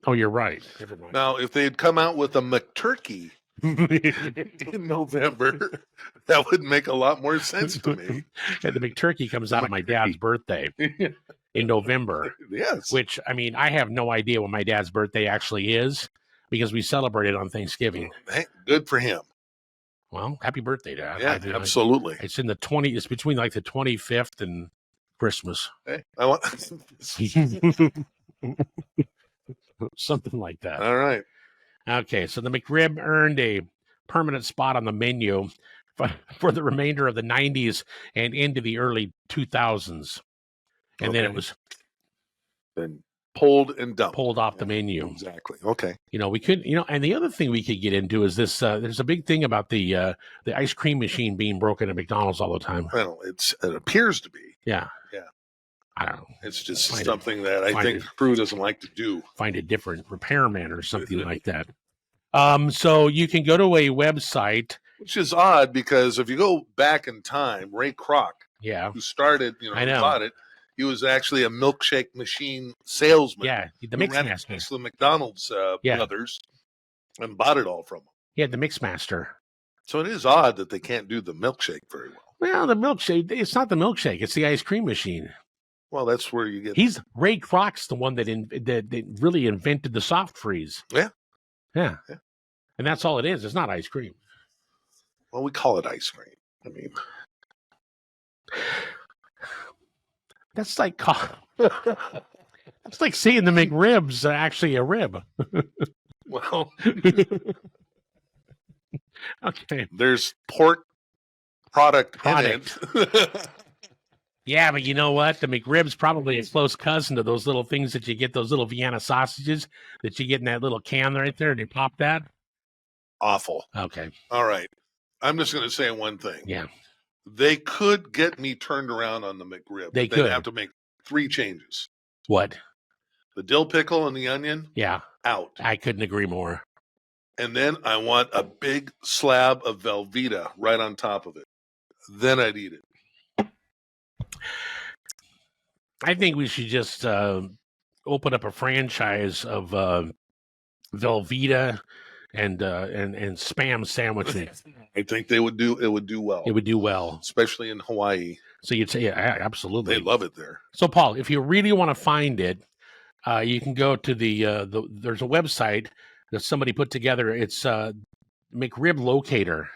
Oh, you're right. Never mind. Now, if they had come out with a McTurkey in November, that would make a lot more sense to me. And the McTurkey comes out on my dad's birthday in November. Yes. Which, I mean, I have no idea when my dad's birthday actually is because we celebrate it on Thanksgiving. Hey, good for him. Well, happy birthday, Dad. Yeah, absolutely. It's in the 20. It's between like the 25th and Christmas. Hey, I want something like that. All right. Okay, so the McRib earned a permanent spot on the menu for the remainder of the 90s and into the early 2000s. And then it was then pulled and dumped. Pulled off the menu. Exactly. Okay. We could, and the other thing we could get into is this, there's a big thing about the ice cream machine being broken at McDonald's all the time. Well, it appears to be. Yeah. Yeah. I don't know. It's just something that I think the crew doesn't like to do. Find a different repairman or something like that. So you can go to a website. Which is odd because if you go back in time, Ray Kroc, who started, bought it, he was actually a milkshake machine salesman. Yeah, the Mixmaster. The McDonald's brothers and bought it all from him. Yeah, the Mixmaster. So it is odd that they can't do the milkshake very well. Well, the milkshake, it's not the milkshake, it's the ice cream machine. Well, that's where you get. Ray Kroc's the one that really invented the soft freeze. Yeah. And that's all it is. It's not ice cream. Well, we call it ice cream. I mean, that's like that's like saying the McRib's actually a rib. Well, okay. There's pork product. In it. Yeah, but you know what? The McRib's probably a close cousin to those little things that you get, those little Vienna sausages that you get in that little can right there, and you pop that. Awful. Okay. All right. I'm just going to say one thing. Yeah. They could get me turned around on the McRib. They could. They'd have to make 3 changes. What? The dill pickle and the onion? Yeah. Out. I couldn't agree more. And then I want a big slab of Velveeta right on top of it. Then I'd eat it. I think we should just open up a franchise of Velveeta and Spam sandwiches. I think it would do well. It would do well, especially in Hawaii. So you'd say, yeah, absolutely, they love it there. So, Paul, if you really want to find it, you can go to there's a website that somebody put together. It's McRib Locator.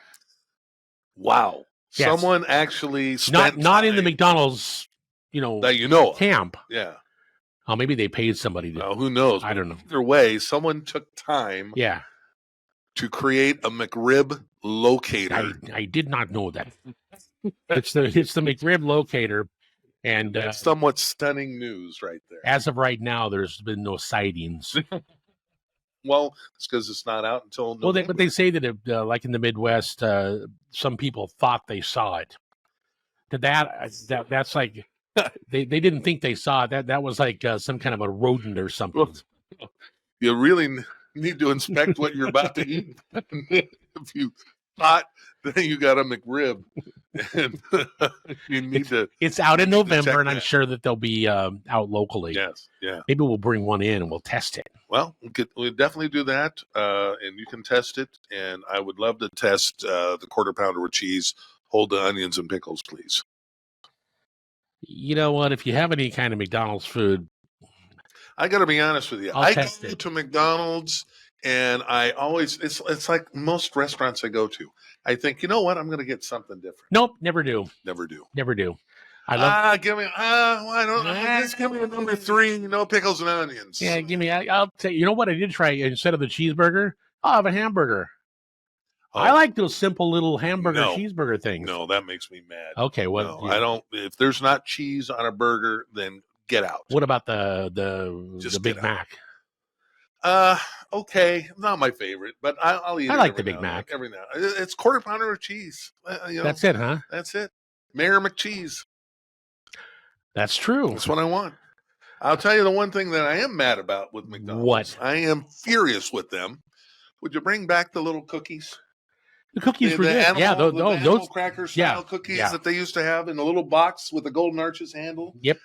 Wow. Yes. Someone actually spent not in the McDonald's, that camp. Yeah. Oh, maybe they paid somebody. Who knows? I don't know. Either way, someone took time. Yeah. To create a McRib locator. I did not know that. It's the McRib locator, and that's somewhat stunning news right there. As of right now, there's been no sightings. Well, it's because it's not out until November. Well, but they say that like in the Midwest, some people thought they saw it. That's like they didn't think they saw it. That was like some kind of a rodent or something. You really need to inspect what you're about to eat. If you thought, then you got a McRib, and you need to. It's out in November, and I'm sure that they'll be out locally. Yes, yeah. Maybe we'll bring one in and we'll test it. Well, we'll definitely do that, and you can test it. And I would love to test the quarter pounder with cheese. Hold the onions and pickles, please. You know what? If you have any kind of McDonald's food, I got to be honest with you. I go to McDonald's, and I always it's like most restaurants I go to. I think, you know what? I'm going to get something different. Nope, never do. Never do. Never do. I love. Give me. I don't. Just give me a number 3. No pickles and onions. Yeah, give me. I'll tell you. You know what I did try instead of the cheeseburger? I'll have a hamburger. Oh, I like those simple little hamburger cheeseburger things. No, that makes me mad. Okay, well, no, I don't. If there's not cheese on a burger, then get out. What about the Big Mac? Okay, not my favorite, but I'll eat it. I like the Big Mac every now. It's quarter pounder of cheese. That's it, huh? That's it. Mayor McCheese. That's true. That's what I want. I'll tell you the one thing that I am mad about with McDonald's. What? I am furious with them. Would you bring back the little cookies? The cookies were good. Those cracker style cookies that they used to have in a little box with the golden arches handle. Yep.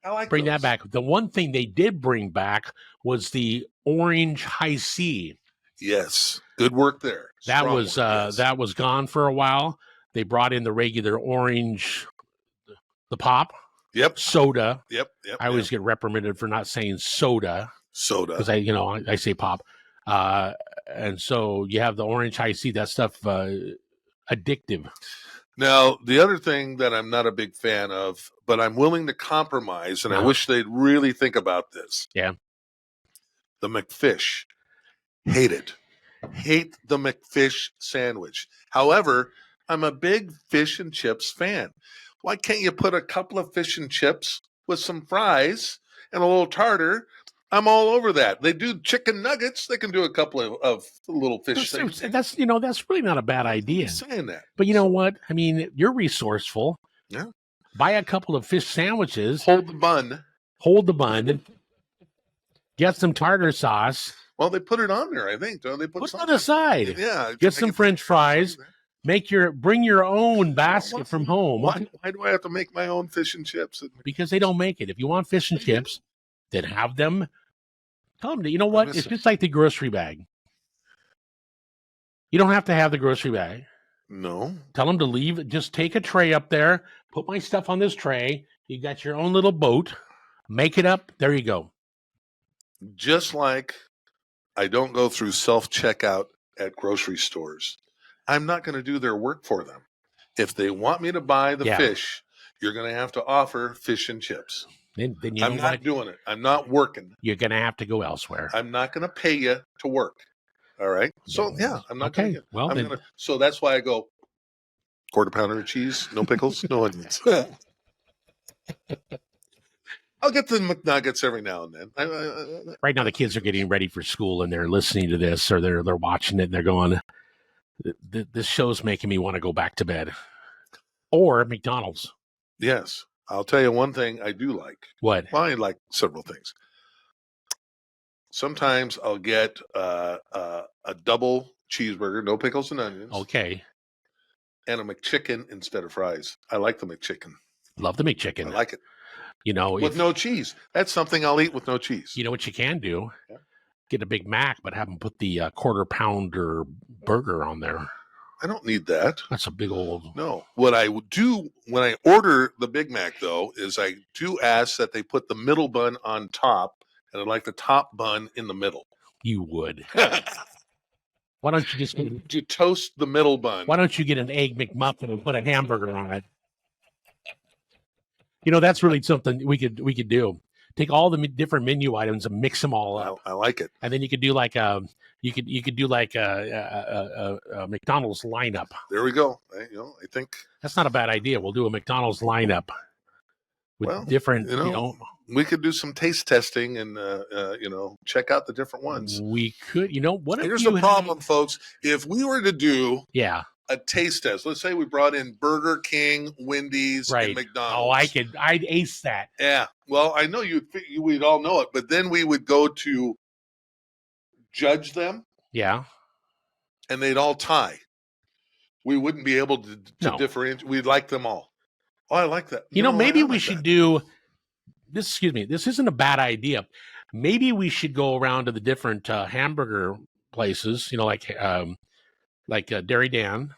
I like bring those. that back. The one thing they did bring back was the orange high C. Yes, good work there. That was gone for a while. They brought in the regular orange, the pop. Yep. Soda. Yep. I always get reprimanded for not saying soda. Soda. Because I say pop. And so you have the orange high C. That stuff addictive. Now, the other thing that I'm not a big fan of, but I'm willing to compromise, and I wish they'd really think about this. Yeah. The McFish. Hate it. Hate the McFish sandwich. However, I'm a big fish and chips fan. Why can't you put a couple of fish and chips with some fries and a little tartar? I'm all over that. They do chicken nuggets. They can do a couple of little fish things. That's really not a bad idea. I'm saying that. But you know what? I mean, you're resourceful. Yeah. Buy a couple of fish sandwiches. Hold the bun. Get some tartar sauce. Well, they put it on there, I think. Don't they put it on the side? Yeah. Get some French fries. Bring your own basket from home. Why do I have to make my own fish and chips? Because they don't make it. If you want fish and chips, then have them. Tell them, you know what? It's just like the grocery bag. You don't have to have the grocery bag. No. Tell them to leave. Just take a tray up there. Put my stuff on this tray. You got your own little boat. Make it up. There you go. Just like I don't go through self-checkout at grocery stores. I'm not going to do their work for them. If they want me to buy the fish, you're going to have to offer fish and chips. Then I'm not doing it. I'm not working. You're going to have to go elsewhere. I'm not going to pay you to work. All right. So I'm not going to. Well, so that's why I go quarter pounder of cheese, no pickles, no onions. I'll get the McNuggets every now and then. Right now, the kids are getting ready for school and they're listening to this, or they're watching it and they're going, "This show's making me want to go back to bed." Or McDonald's. Yes. I'll tell you one thing I do like. What? Well, I like several things. Sometimes I'll get a double cheeseburger, no pickles and onions. Okay. And a McChicken instead of fries. I like the McChicken. Love the McChicken. I like it. With no cheese. That's something I'll eat with no cheese. You know what you can do? Yeah. Get a Big Mac, but have them put the quarter pounder burger on there. I don't need that. That's a big old... No. What I would do when I order the Big Mac, though, is I do ask that they put the middle bun on top, and I'd like the top bun in the middle. You would. Why don't you just... You toast the middle bun. Why don't you get an Egg McMuffin and put a hamburger on it? That's really something we could do. Take all the different menu items and mix them all up. I like it. And then you could do like a McDonald's lineup. There we go. I think that's not a bad idea. We'll do a McDonald's lineup with different. We could do some taste testing and check out the different ones. We could. Here's the problem, folks. If we were to do a taste test. Let's say we brought in Burger King, Wendy's, and McDonald's. I'd ace that. Yeah. Well, I know we'd all know it, but then we would go to judge them. Yeah. And they'd all tie. We wouldn't be able to differentiate. We'd like them all. Oh, I like that. Maybe we should do this. Excuse me. This isn't a bad idea. Maybe we should go around to the different hamburger places, like Dairy Dan,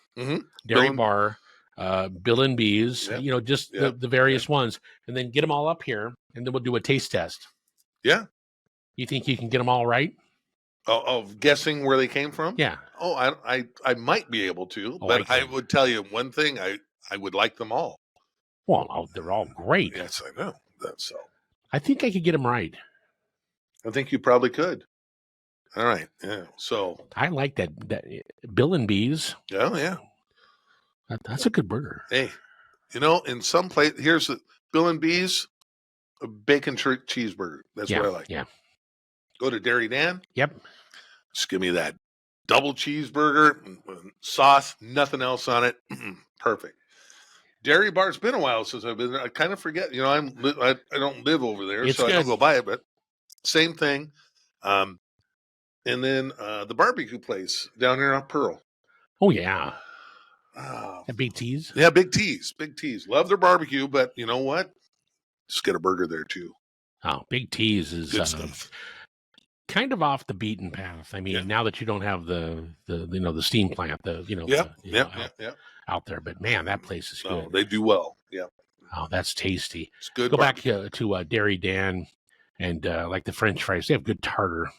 Dairy Bar, Bill and B's, the various ones, and then get them all up here, and then we'll do a taste test. Yeah. You think you can get them all right? Of guessing where they came from? Yeah. Oh, I might be able to, but I would tell you one thing, I would like them all. Well, they're all great. Yes, I know. That's so. I think I could get them right. I think you probably could. All right. Yeah. So I like that Bill and Bees. Oh yeah. That's a good burger. Hey, in some place, here's the Bill and Bees, a bacon cheeseburger. That's what I like. Yeah. Go to Dairy Dan. Yep. Just give me that double cheeseburger, sauce, nothing else on it. Perfect. Dairy Bar. It's been a while since I've been there. I kind of forget. I don't live over there, so I don't go by it. But same thing. And then the barbecue place down here on Pearl. Oh yeah. Big T's. Yeah, Big T's. Big T's. Love their barbecue, but you know what? Just get a burger there too. Oh, Big T's is good stuff. Kind of off the beaten path. I mean, now that you don't have the steam plant, out there, but man, that place is good. They do well. Yeah. Oh, that's tasty. It's good. Go back to Dairy Dan and like the French fries. They have good tartar.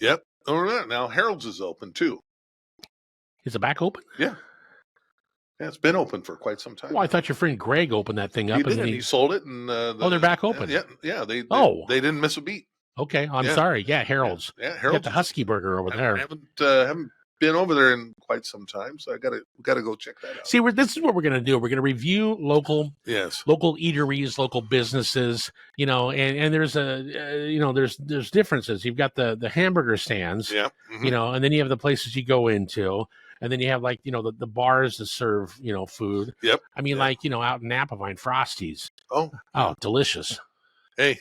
Yep. Oh, now Harold's is open too. Is it back open? Yeah. Yeah, it's been open for quite some time. Well, I thought your friend Greg opened that thing up. He did, and he sold it. And they're back open. Yeah. They didn't miss a beat. Okay, I'm sorry. Yeah, Harold's. Yeah, Harold's. Got the Husky Burger over there. I haven't been over there in quite some time, so we got to go check that out. See, this is what we're going to do. We're going to review local eateries, local businesses. And there's there's differences. You've got the hamburger stands. Yeah. Mm-hmm. And then you have the places you go into. And then you have the bars that serve, food. Yep. I mean, out in Napavine, Frosties. Oh, delicious. Hey,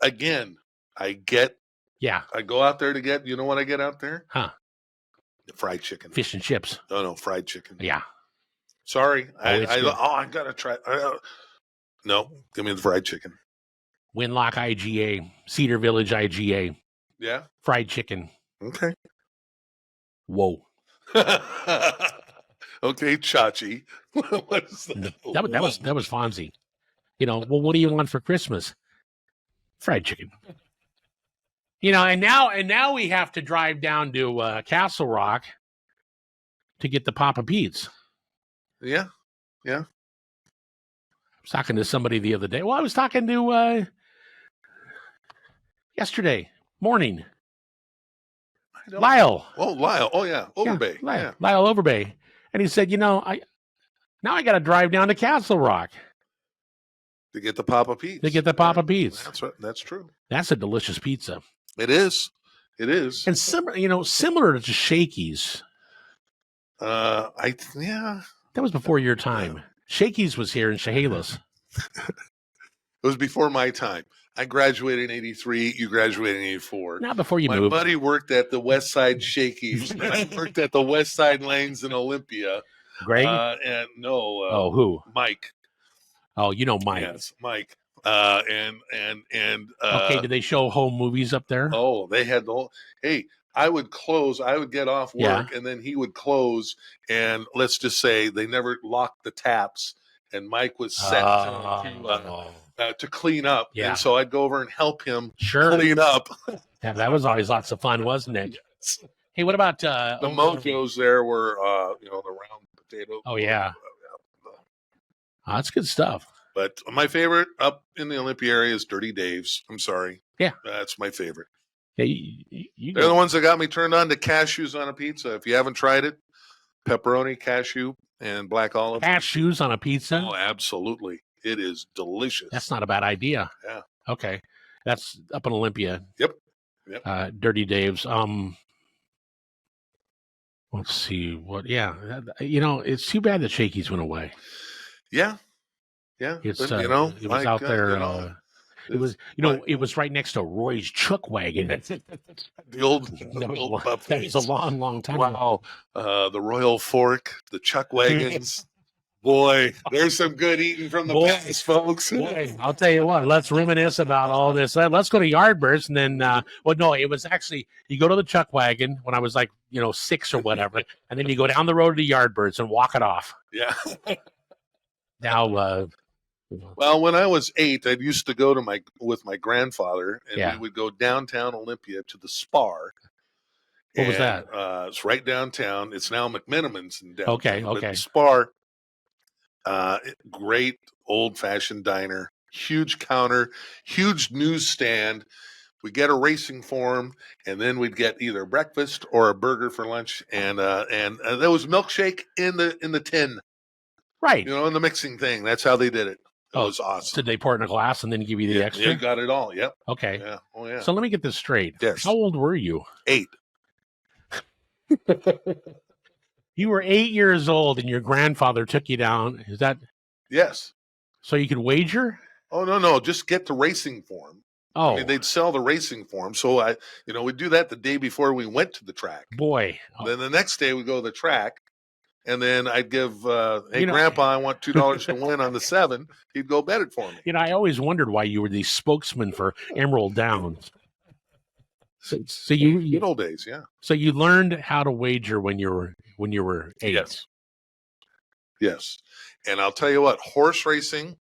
again, I get. Yeah. I go out there to get. You know what I get out there? Huh? Fried chicken. Fish and chips. No, fried chicken. Yeah. Sorry, I gotta try. No, give me the fried chicken. Winlock IGA, Cedar Village IGA. Yeah. Fried chicken. Okay. Whoa. Okay, Chachi. What is that? That was Fonzie. Well, what do you want for Christmas? Fried chicken. And now we have to drive down to Castle Rock to get the Papa Pete's. Yeah. Yeah. I was talking to somebody the other day. Well, I was talking to yesterday morning. Lyle. Oh, Lyle. Oh, yeah. Overbay. Yeah, Lyle Overbay. And he said, I got to drive down to Castle Rock. To get the Papa Pete's. Pete's. That's true. That's a delicious pizza. It is. And similar to Shakey's. That was before your time. Shakey's was here in Chehalis. It was before my time. I graduated in 83. You graduated in 84. Not before you moved. My buddy worked at the West Side Shakey's. I worked at the West Side Lanes in Olympia. Greg? And no. Who? Mike. Oh, Mike. Yes, Mike. Okay, did they show home movies up there? Oh, they had the whole. Hey, I would close. I would get off work, and then he would close. And let's just say they never locked the taps. And Mike was set to clean up. Yeah. And so I'd go over and help him clean up. Yeah, that was always lots of fun, wasn't it? Yes. Hey, what about the mojos? There were the round potato. Oh yeah. That's good stuff. But my favorite up in the Olympia area is Dirty Dave's. I'm sorry. Yeah. That's my favorite. Yeah, they're the ones that got me turned on to cashews on a pizza. If you haven't tried it, pepperoni, cashew, and black olive. Cashews on a pizza? Oh, absolutely. It is delicious. That's not a bad idea. Yeah. Okay. That's up in Olympia. Yep. Dirty Dave's. Let's see what. Yeah. It's too bad that Shakey's went away. Yeah. Yeah. It's but, it was out there. It was it was right next to Roy's Chuck Wagon. The old that was a long time ago. The Royal Fork, the Chuck Wagons. Boy, there's some good eating from the past, folks. Boy, I'll tell you what, let's reminisce about all this. Let's go to Yardbirds, and then, it was actually, you go to the Chuck Wagon when I was 6 or whatever, and then you go down the road to Yardbirds and walk it off. Yeah. Now, well, when I was 8, I used to go with my grandfather, and we would go downtown Olympia to the Spar. What was that? It's right downtown. It's now McMenamin's in downtown. Okay. But the Spar, Great old-fashioned diner, huge counter, huge newsstand. We get a racing form, and then we'd get either breakfast or a burger for lunch, and there was milkshake in the tin, Right. in the mixing thing. That's how they did it. It was awesome. Did they pour it in a glass and then give you the extra? You got it all. Yep. Okay. Yeah. Oh yeah. So let me get this straight. Yes. How old were you? 8. You were 8 years old, and your grandfather took you down. Is that? Yes. So you could wager? Oh no! Just get the racing form. Oh, I mean, they'd sell the racing form. So we'd do that the day before we went to the track. Boy. Then the next day we go to the track, and then I'd give, hey, Grandpa, I want $2 to win on the 7. He'd go bet it for me. I always wondered why you were the spokesman for Emerald Downs. So you good old days, yeah. So you learned how to wager when you were 8. Yes. And I'll tell you what, horse racing,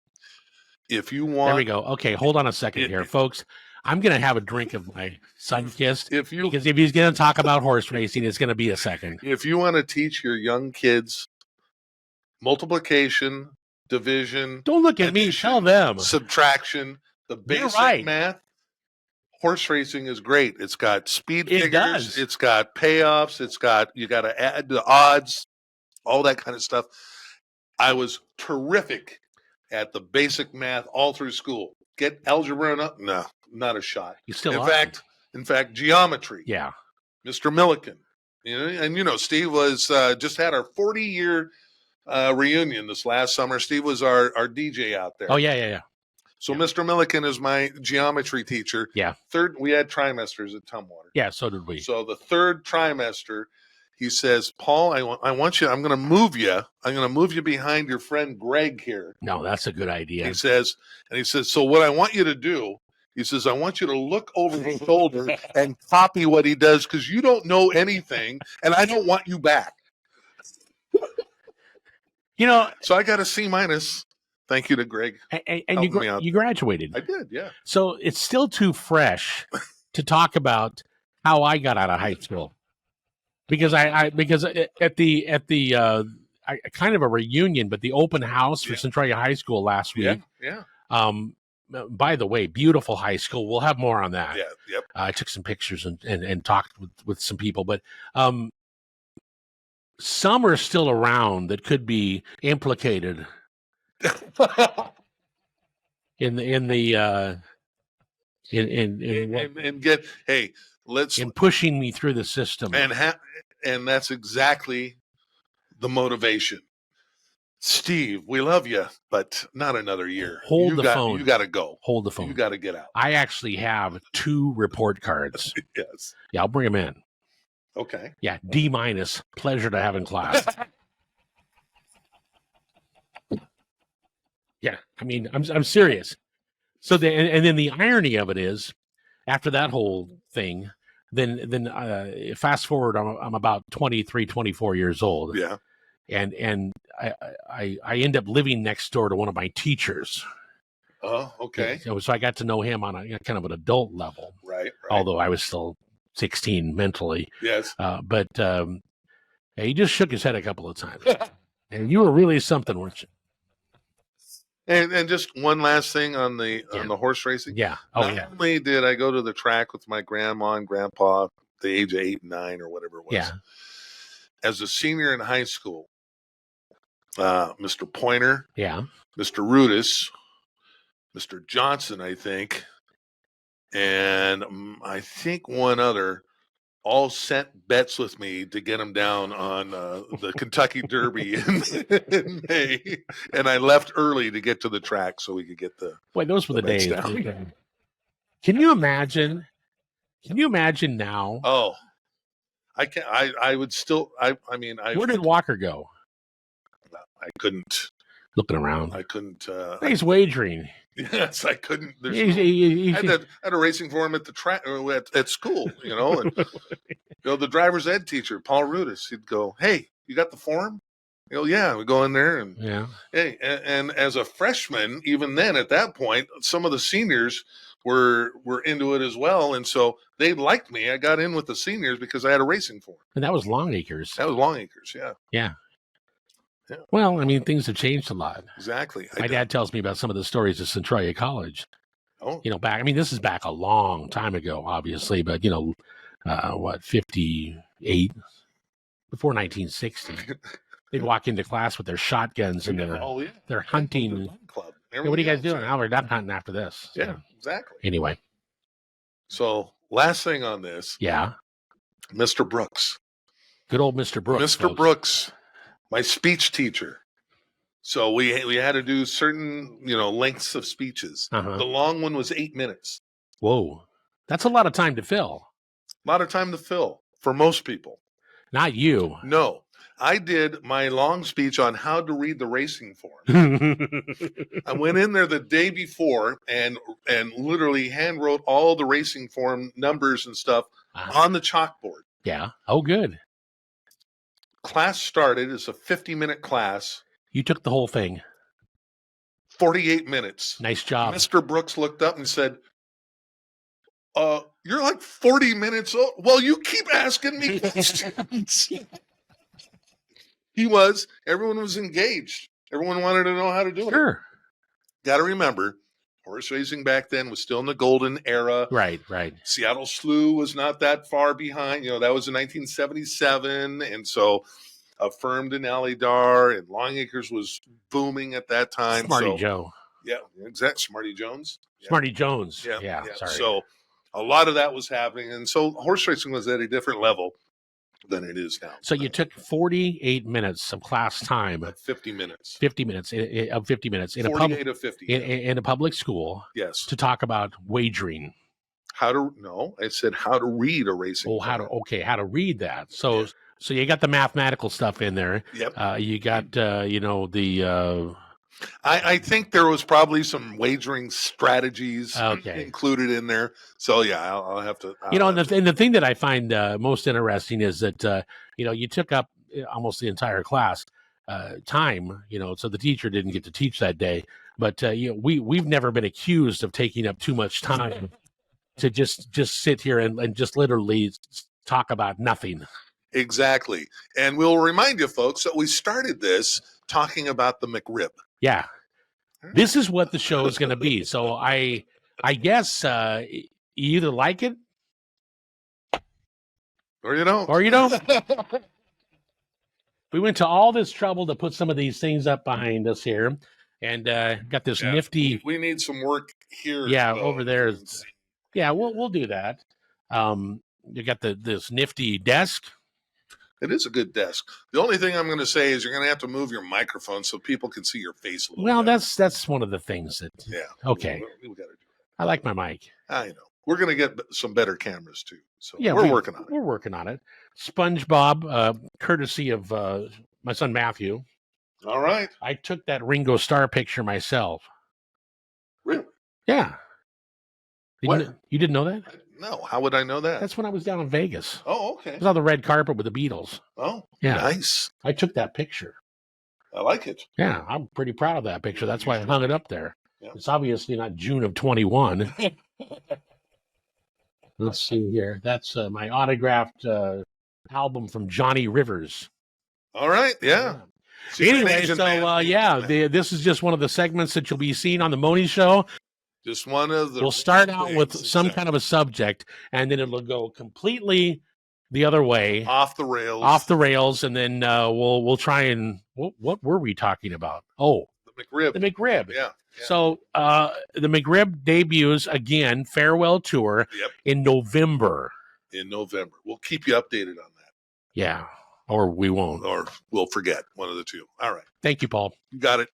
if you want. There we go. Okay, hold on a second here, folks. I'm going to have a drink of my Sunkist because if he's going to talk about horse racing, it's going to be a second. If you want to teach your young kids multiplication, division. Don't look at me. Tell them. Subtraction, the basic math. Horse racing is great. It's got speed figures. It's got payoffs. You got to add the odds, all that kind of stuff. I was terrific at the basic math all through school. Get algebra up? No, not a shot. You still in fact, geometry. Yeah. Mr. Milliken. And Steve was just had our 40-year reunion this last summer. Steve was our DJ out there. Oh yeah. So Mr. Milliken is my geometry teacher. Yeah. We had trimesters at Tumwater. Yeah, so did we. So the third trimester, he says, Paul, I want you, I'm going to move you. I'm going to move you behind your friend Greg here. No, that's a good idea. He says, so what I want you to do, he says, I want you to look over his shoulder and copy what he does because you don't know anything and I don't want you back. So I got a C-. Thank you to Greg. And you graduated. I did, yeah. So it's still too fresh to talk about how I got out of high school, because because at the kind of a reunion, but the open house for Centralia High School last week. Yeah. By the way, beautiful high school. We'll have more on that. Yeah. Yep. I took some pictures and talked with some people, but some are still around that could be implicated. in pushing me through the system, and that's exactly the motivation. Steve, we love you, but not another year. Hold the phone. You got to go. Hold the phone. You got to get out. I actually have 2 report cards. Yes. Yeah, I'll bring them in. Okay. Yeah, D-. Pleasure to have in class. Yeah, I mean, I'm serious. So and then the irony of it is, after that whole thing, then fast forward, I'm about 23, 24 years old. Yeah, and I end up living next door to one of my teachers. Oh, okay. So I got to know him on a kind of an adult level, right? Although I was still 16 mentally. Yes, but he just shook his head a couple of times, and you were really something, weren't you? And just one last thing on the horse racing. Yeah. Not only did I go to the track with my grandma and grandpa at the age of 8 and 9 or whatever it was. Yeah. As a senior in high school, Mr. Pointer. Yeah. Mr. Rudis, Mr. Johnson, I think, and I think one other, all sent bets with me to get them down on the Kentucky Derby in May, and I left early to get to the track so we could get the. Boy, those were the days. Down. Can you imagine? Can you imagine now? Oh, I can. I would still. I mean, where did Walker go? I couldn't. Looking around, I couldn't. He's wagering. Yes, I couldn't. I had a racing for him at the track at school, and the driver's ed teacher, Paul Rudis, he'd go, "Hey, you got the form?" Yeah. We go in there and hey, and as a freshman, even then at that point, some of the seniors were into it as well, and so they liked me. I got in with the seniors because I had a racing form. And that was Longacres. That was Longacres, yeah. Yeah. Yeah. Well, I mean, things have changed a lot. Exactly. My dad tells me about some of the stories at Centralia College. Oh, Back. I mean, this is back a long time ago, obviously, but 58 before 1960. They'd walk into class with their shotguns and they're hunting. Club. Hey, what are you guys doing? We're duck hunting after this. Yeah, exactly. Anyway. So last thing on this. Yeah. Mr. Brooks. Good old Mr. Brooks. Mr. Folks. Brooks, my speech teacher. So we had to do certain, lengths of speeches. Uh-huh. The long one was 8 minutes. Whoa. That's a lot of time to fill. A lot of time to fill for most people. Not you. No. I did my long speech on how to read the racing form. I went in there the day before and literally hand wrote all the racing form numbers and stuff on the chalkboard. Yeah. Oh, good. Class started. It's a 50-minute class. You took the whole thing. 48 minutes. Nice job. Mr. Brooks looked up and said, you're like 40 minutes old. Well, you keep asking me questions. Everyone was engaged. Everyone wanted to know how to do it. Sure. Got to remember, horse racing back then was still in the golden era. Right. Seattle Slew was not that far behind. That was in 1977. And so Affirmed in Alydar and Longacres was booming at that time. Smarty Joe. Yeah, exactly. Smarty Jones. Yeah. Smarty Jones. Yeah. Sorry. So a lot of that was happening. And so horse racing was at a different level than it is now. So you took 48 minutes of class time. 50 minutes. 50 minutes of 50 minutes in 48 of 50. In a public school. Yes. To talk about wagering. I said how to read a racing. Oh, how to read that. So you got the mathematical stuff in there. Yep. You got the I think there was probably some wagering strategies included in there. So yeah, I'll have to. And the thing that I find most interesting is that you took up almost the entire class time. So the teacher didn't get to teach that day, but we've never been accused of taking up too much time to just sit here and just literally talk about nothing. Exactly, and we'll remind you, folks, that we started this talking about the McRib. Yeah, this is what the show is going to be. So I guess you either like it or you don't. We went to all this trouble to put some of these things up behind us here, and got this nifty. We need some work here. Yeah, over there. Yeah, we'll do that. You got this nifty desk. It is a good desk. The only thing I'm going to say is you're going to have to move your microphone so people can see your face a little bit. That's one of the things that. Yeah. Okay. We got to do that. I like my mic. I know. We're going to get some better cameras too. So we're working on it. We're working on it. SpongeBob, courtesy of my son Matthew. All right. I took that Ringo Starr picture myself. Really? Yeah. You didn't know that? No. How would I know that? That's when I was down in Vegas. Oh, okay. I was on the red carpet with the Beatles. Oh, yeah. Nice. I took that picture. I like it. Yeah, I'm pretty proud of that picture. That's why I hung it up there. Yeah. It's obviously not June of 21. Let's see here. That's my autographed album from Johnny Rivers. All right. Yeah. Anyway, so this is just one of the segments that you'll be seeing on the Mohney Show. Just one of the. We'll start out with some kind of a subject, and then it'll go completely the other way, off the rails, and then we'll try and what were we talking about? Oh, the McRib. Yeah. So the McRib debuts again, farewell tour in November. We'll keep you updated on that. Yeah, or we won't, or we'll forget, one of the two. All right. Thank you, Paul. You got it.